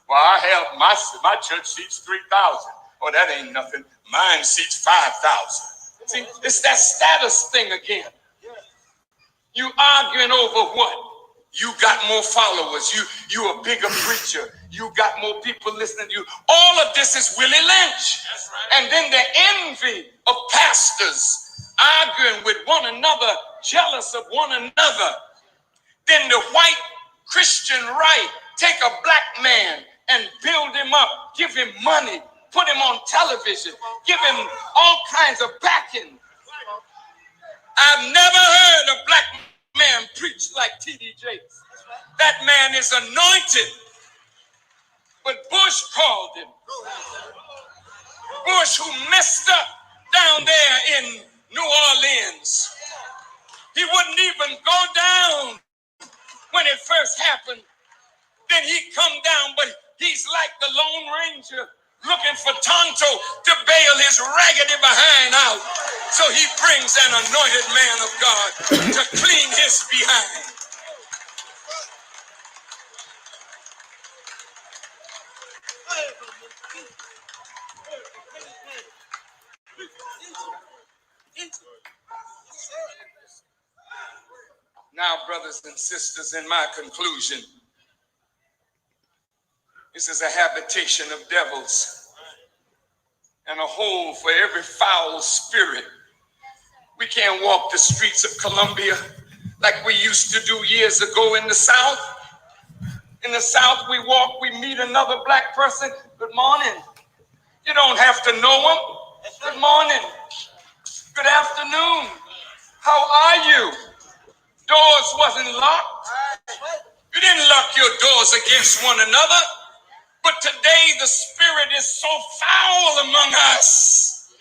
Well, I have my church seats 3,000. Oh, that ain't nothing. Mine seats 5,000. See, it's that status thing again. You arguing over what? You got more followers. You a bigger preacher. You got more people listening to you. All of this is Willie Lynch. And then the envy of pastors arguing with one another, jealous of one another. Then the white Christian right take a black man and build him up, give him money, put him on television, give him all kinds of backing. I've never heard a black man preach like T.D. Jakes. That man is anointed. But Bush called him. Bush, who messed up down there in New Orleans. He wouldn't even go down when it first happened. Then he'd come down, but he's like the Lone Ranger looking for Tonto to bail his raggedy behind out. So he brings an anointed man of God to clean his behind. Now, brothers and sisters, in my conclusion, this is a habitation of devils and a hole for every foul spirit. We can't walk the streets of Columbia like we used to do years ago in the South. In the South, we walk, we meet another black person. Good morning. You don't have to know them. Good morning. Good afternoon. How are you? Doors wasn't locked. You didn't lock your doors against one another. But today the spirit is so foul among us.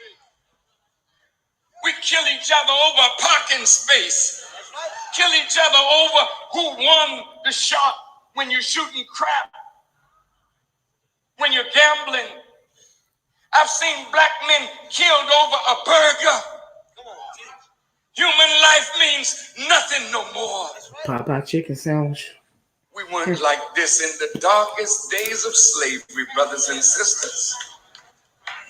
We kill each other over parking space. Kill each other over who won the shot when you're shooting crap, when you're gambling. I've seen black men killed over a burger. Human life means nothing no more. Popeye chicken sandwich. We weren't like this in the darkest days of slavery, brothers and sisters.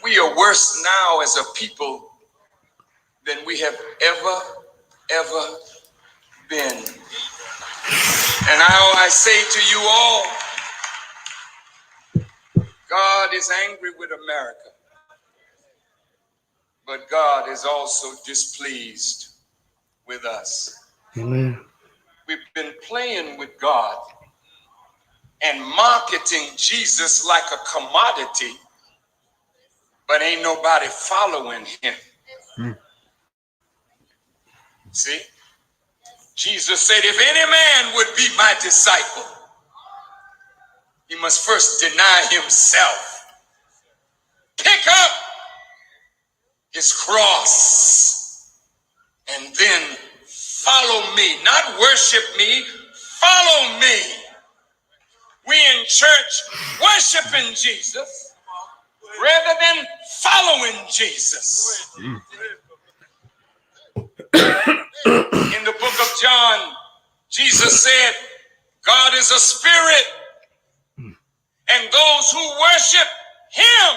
We are worse now as a people than we have ever been. And I say to you all, God is angry with America, but God is also displeased with us. Amen. We've been playing with God and marketing Jesus like a commodity, but ain't nobody following him. See? Jesus said, if any man would be my disciple, he must first deny himself, pick up his cross, and then follow me. Not worship me, follow me. We in church worshiping Jesus rather than following Jesus. In the book of John, Jesus said, God is a spirit, and those who worship him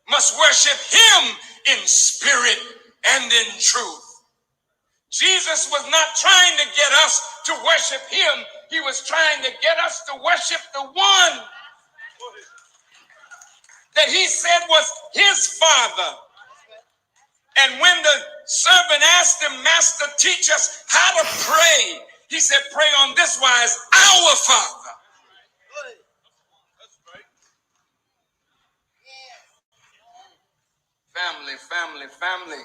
must worship him in spirit and in truth. Jesus was not trying to get us to worship him. He was trying to get us to worship the one that he said was his Father. And when the servant asked him, Master, teach us how to pray, he said, pray on this wise, our Father. Family.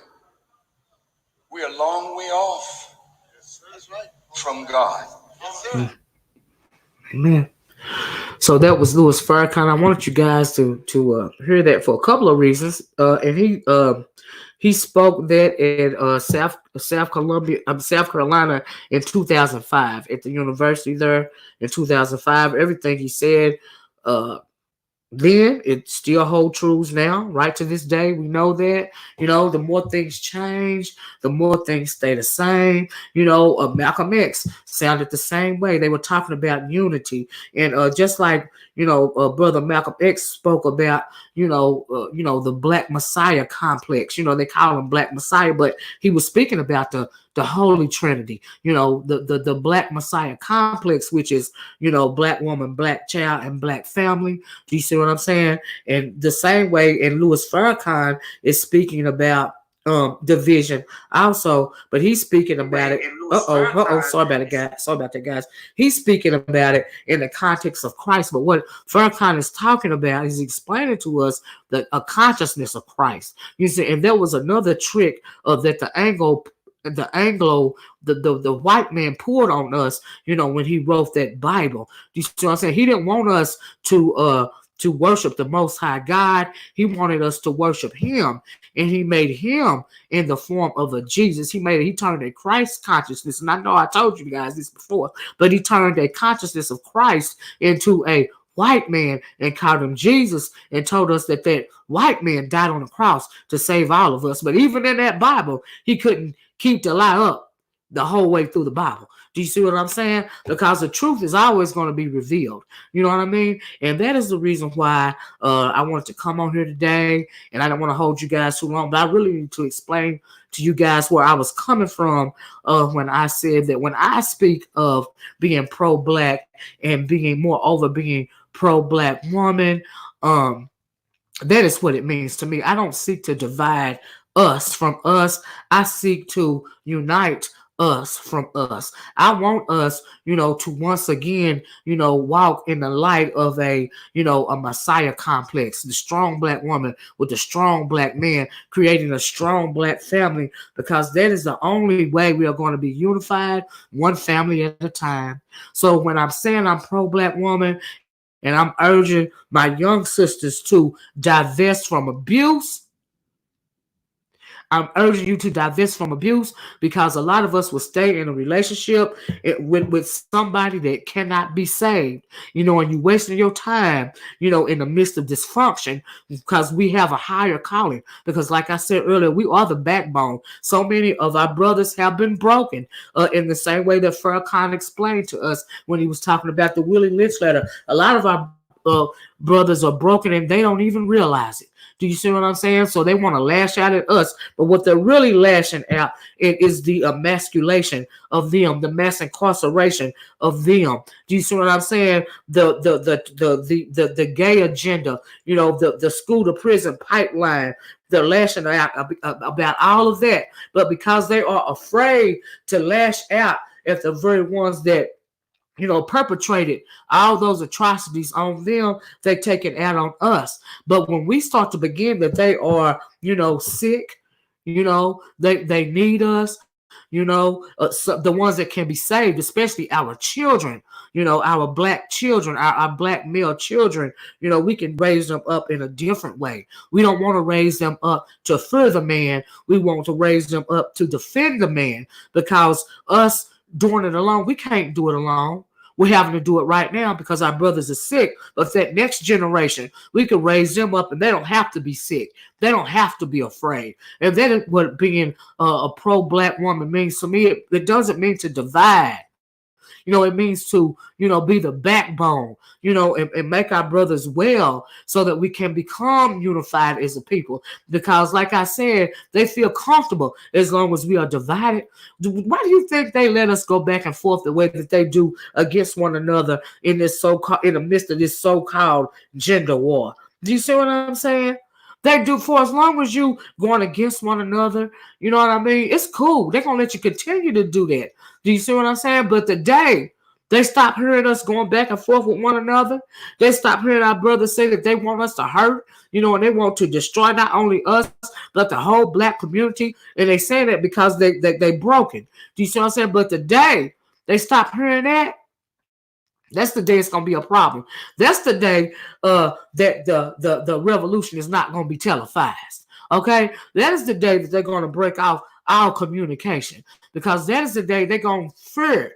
We're a long way off from God. Amen. So that was Louis Farrakhan. I wanted you guys to hear that for a couple of reasons. And he spoke that at South Carolina in 2005 at the university there in 2005. Everything he said then it still holds true now, right to this day. We know that, the more things change, the more things stay the same. Malcolm X sounded the same way. They were talking about unity, and just like brother Malcolm X spoke about the Black Messiah complex. They call him Black Messiah, but he was speaking about the Holy Trinity. The Black Messiah complex, which is black woman, black child, and black family. Do you see what I'm saying? And the same way, and Louis Farrakhan is speaking about division also, but he's speaking about it. Sorry about it, guys. Sorry about that, guys. He's speaking about it in the context of Christ. But what Farrakhan is talking about is explaining to us a consciousness of Christ. You see, and there was another trick that the white man poured on us, when he wrote that Bible. You see what I'm saying? He didn't want us to worship the Most High God. He wanted us to worship Him, and He made Him in the form of a Jesus. He turned a Christ consciousness, and I know I told you guys this before, but He turned a consciousness of Christ into a white man and called Him Jesus, and told us that white man died on the cross to save all of us. But even in that Bible, He couldn't keep the lie up the whole way through the Bible. Do you see what I'm saying? Because the truth is always going to be revealed. You know what I mean? And that is the reason why I wanted to come on here today. And I don't want to hold you guys too long, but I really need to explain to you guys where I was coming from when I said that when I speak of being pro-black and being pro-black woman, that is what it means to me. I don't seek to divide us from us. I seek to unite us from us. I want us, to once again, walk in the light of a Messiah complex, the strong black woman with the strong black man, creating a strong black family, because that is the only way we are going to be unified, one family at a time. So when I'm saying I'm pro-black woman, and I'm urging my young sisters to divest from abuse, I'm urging you to divest from abuse, because a lot of us will stay in a relationship with somebody that cannot be saved, and you're wasting your time, in the midst of dysfunction, because we have a higher calling. Because like I said earlier, we are the backbone. So many of our brothers have been broken in the same way that Farrakhan explained to us when he was talking about the Willie Lynch letter. A lot of our brothers are broken and they don't even realize it. Do you see what I'm saying? So they want to lash out at us, but what they're really lashing out is the emasculation of them, the mass incarceration of them. Do you see what I'm saying? The gay agenda, the school to prison pipeline. They're lashing out about all of that, but because they are afraid to lash out at the very ones that perpetrated all those atrocities on them, they take it out on us. But when we start to begin that they are, sick, they need us, so the ones that can be saved, especially our children, our black children, our black male children, we can raise them up in a different way. We don't want to raise them up to fear the man. We want to raise them up to defend the man, because us doing it alone, we can't do it alone. We're having to do it right now because our brothers are sick. But that next generation, we can raise them up and they don't have to be sick. They don't have to be afraid. And that is what being a pro-black woman means to me. It doesn't mean to divide. It means to, be the backbone, and make our brothers well so that we can become unified as a people. Because like I said, they feel comfortable as long as we are divided. Why do you think they let us go back and forth the way that they do against one another in the midst of this so-called gender war? Do you see what I'm saying? They do, for as long as you going against one another, you know what I mean? It's cool. They're going to let you continue to do that. Do you see what I'm saying? But the day they stop hearing us going back and forth with one another, they stop hearing our brothers say that they want us to hurt, and they want to destroy not only us, but the whole black community. And they say that because they broken. Do you see what I'm saying? But the day they stop hearing that, that's the day it's going to be a problem. That's the day that the revolution is not going to be televised. Okay? That is the day that they're going to break off our communication, because that is the day they're going to fear,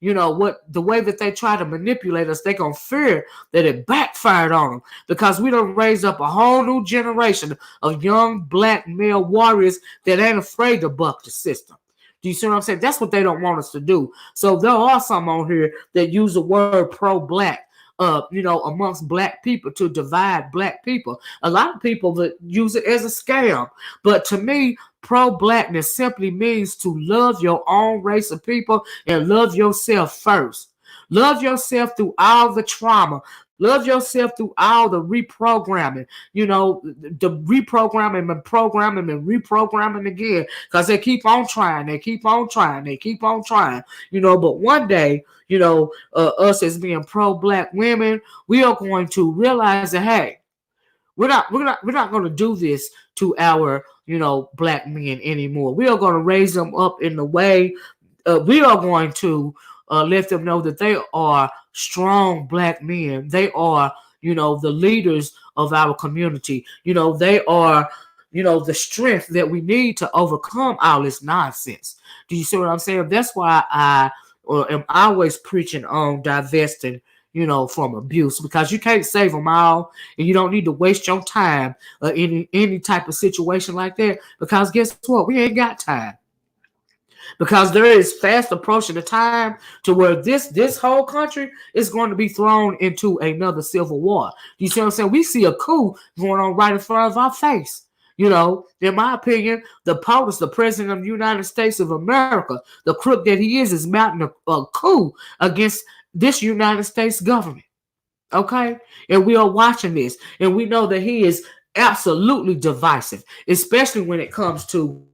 the way that they try to manipulate us. They're going to fear that it backfired on them, because we done raised up a whole new generation of young black male warriors that ain't afraid to buck the system. Do you see what I'm saying? That's what they don't want us to do. So there are some on here that use the word pro-black, amongst black people to divide black people. A lot of people that use it as a scam. But to me, pro-blackness simply means to love your own race of people and love yourself first. Love yourself through all the trauma. Love yourself through all the reprogramming, the reprogramming and programming and reprogramming again, because they keep on trying, they keep on trying, they keep on trying, but one day, us as being pro-Black women, we are going to realize that, hey, we're not going to do this to our, Black men anymore. We are going to raise them up in the way. We are going to let them know that they are strong Black men. They are, the leaders of our community. They are, the strength that we need to overcome all this nonsense. Do you see what I'm saying? That's why I am always preaching on divesting, from abuse, because you can't save them all, and you don't need to waste your time in any type of situation like that. Because guess what? We ain't got time. Because there is fast approaching the time to where this whole country is going to be thrown into another civil war. You see what I'm saying? We see a coup going on right in front of our face. In my opinion, the POTUS, the president of the United States of America, the crook that he is mounting a coup against this United States government. Okay? And we are watching this, and we know that he is absolutely divisive, especially when it comes to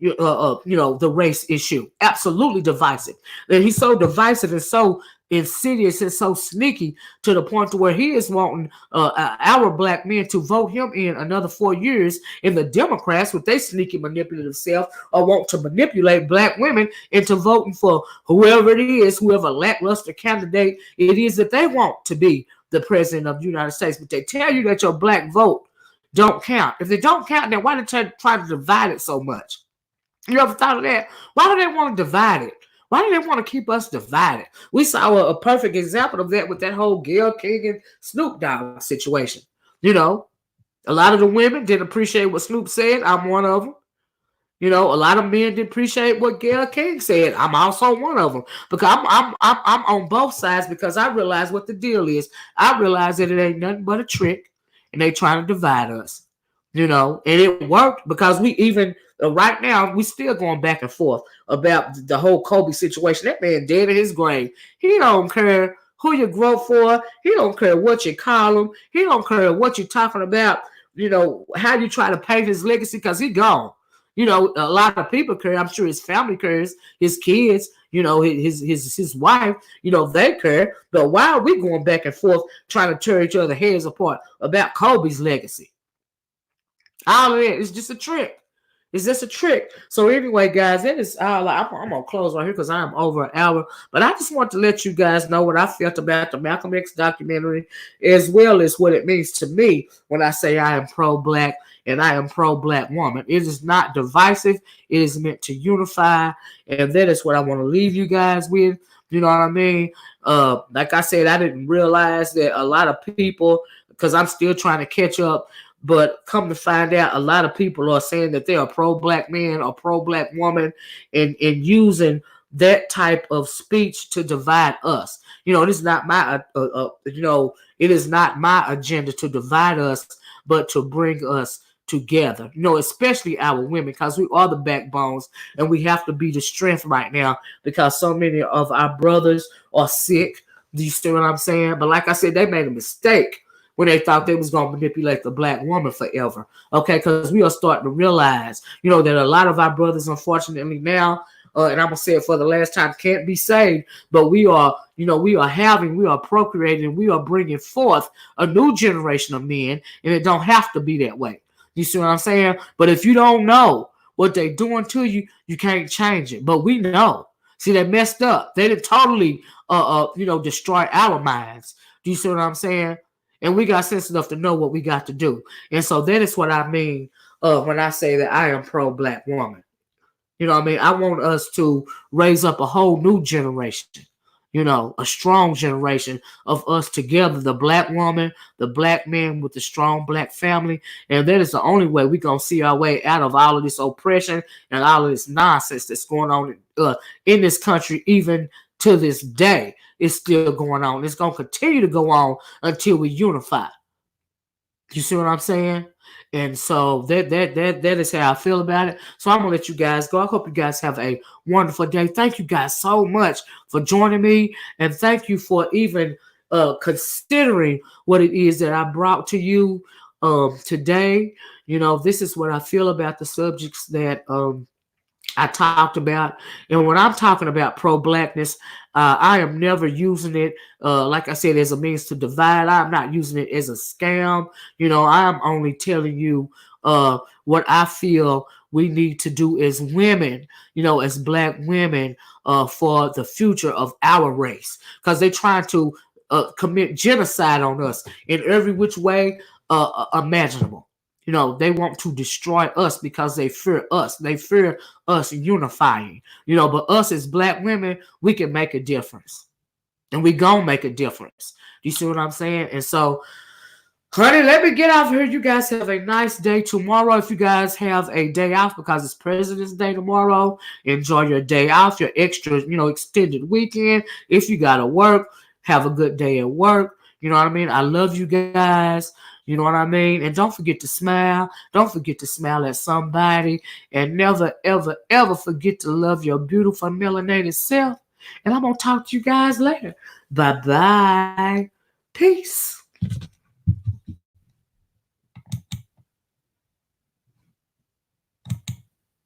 the race issue. Absolutely divisive. And he's so divisive and so insidious and so sneaky to the point to where he is wanting our Black men to vote him in another 4 years. And the Democrats, with their sneaky manipulative self, want to manipulate Black women into voting for whoever it is, whoever lackluster candidate it is that they want to be the president of the United States. But they tell you that your Black vote don't count. If they don't count, then why do they try to divide it so much? You ever thought of that? Why do they want to divide it? Why do they want to keep us divided? We saw a perfect example of that with that whole Gayle King and Snoop Dogg situation. A lot of the women didn't appreciate what Snoop said. I'm one of them. A lot of men didn't appreciate what Gayle King said. I'm also one of them, because I'm on both sides, because I realize what the deal is. I realize that it ain't nothing but a trick, and they trying to divide us. And it worked, because we even right now we still going back and forth about the whole Kobe situation. That man dead in his grave. He don't care who you grow for. He don't care what you call him. He don't care what you're talking about. How you try to paint his legacy, because he gone. A lot of people care. I'm sure his family cares. His kids. His wife. They care. But why are we going back and forth trying to tear each other's heads apart about Kobe's legacy? All of it is just a trick. It's just a trick. So anyway, guys, that is all. I'm going to close right here because I'm over an hour. But I just want to let you guys know what I felt about the Malcolm X documentary, as well as what it means to me when I say I am pro-Black and I am pro-Black woman. It is not divisive. It is meant to unify. And that is what I want to leave you guys with. You know what I mean? Like I said, I didn't realize that a lot of people, because I'm still trying to catch up, but come to find out, a lot of people are saying that they are pro-Black man or pro-Black woman, and using that type of speech to divide us. It is not my, it is not my agenda to divide us, but to bring us together. Especially our women, because we are the backbones, and we have to be the strength right now, because so many of our brothers are sick. Do you see what I'm saying? But like I said, they made a mistake when they thought they was going to manipulate the Black woman forever. Okay, because we are starting to realize, that a lot of our brothers, unfortunately now, and I'm going to say it for the last time, can't be saved, but we are procreating, we are bringing forth a new generation of men, and it don't have to be that way. You see what I'm saying? But if you don't know what they're doing to you, you can't change it. But we know. See, they messed up. They didn't totally, destroy our minds. Do you see what I'm saying? And we got sense enough to know what we got to do. And so that is what I mean when I say that I am pro-Black woman. You know what I mean? I want us to raise up a whole new generation, a strong generation of us together, the Black woman, the Black man with the strong Black family. And that is the only way we're going to see our way out of all of this oppression and all of this nonsense that's going on in this country, even to this day. It's still going on. It's going to continue to go on until we unify. You see what I'm saying? And so that is how I feel about it. So I'm going to let you guys go. I hope you guys have a wonderful day. Thank you guys so much for joining me. And thank you for even considering what it is that I brought to you today. You know, this is what I feel about the subjects that I talked about. And when I'm talking about pro-blackness, I am never using it, like I said, as a means to divide. I'm not using it as a scam. You know, I'm only telling you what I feel we need to do as women, you know, as black women, for the future of our race. Because they're trying to commit genocide on us in every which way imaginable. You know, they want to destroy us because they fear us. They fear us unifying. You know, but us as black women, we can make a difference. And we gonna make a difference. You see what I'm saying? And so, honey, let me get off here. You guys have a nice day tomorrow. If you guys have a day off because it's President's Day tomorrow, enjoy your day off, your extra, you know, extended weekend. If you gotta work, have a good day at work. You know what I mean? I love you guys. You know what I mean? And don't forget to smile. Don't forget to smile at somebody. And never, ever, ever forget to love your beautiful melanated self. And I'm going to talk to you guys later. Bye-bye. Peace.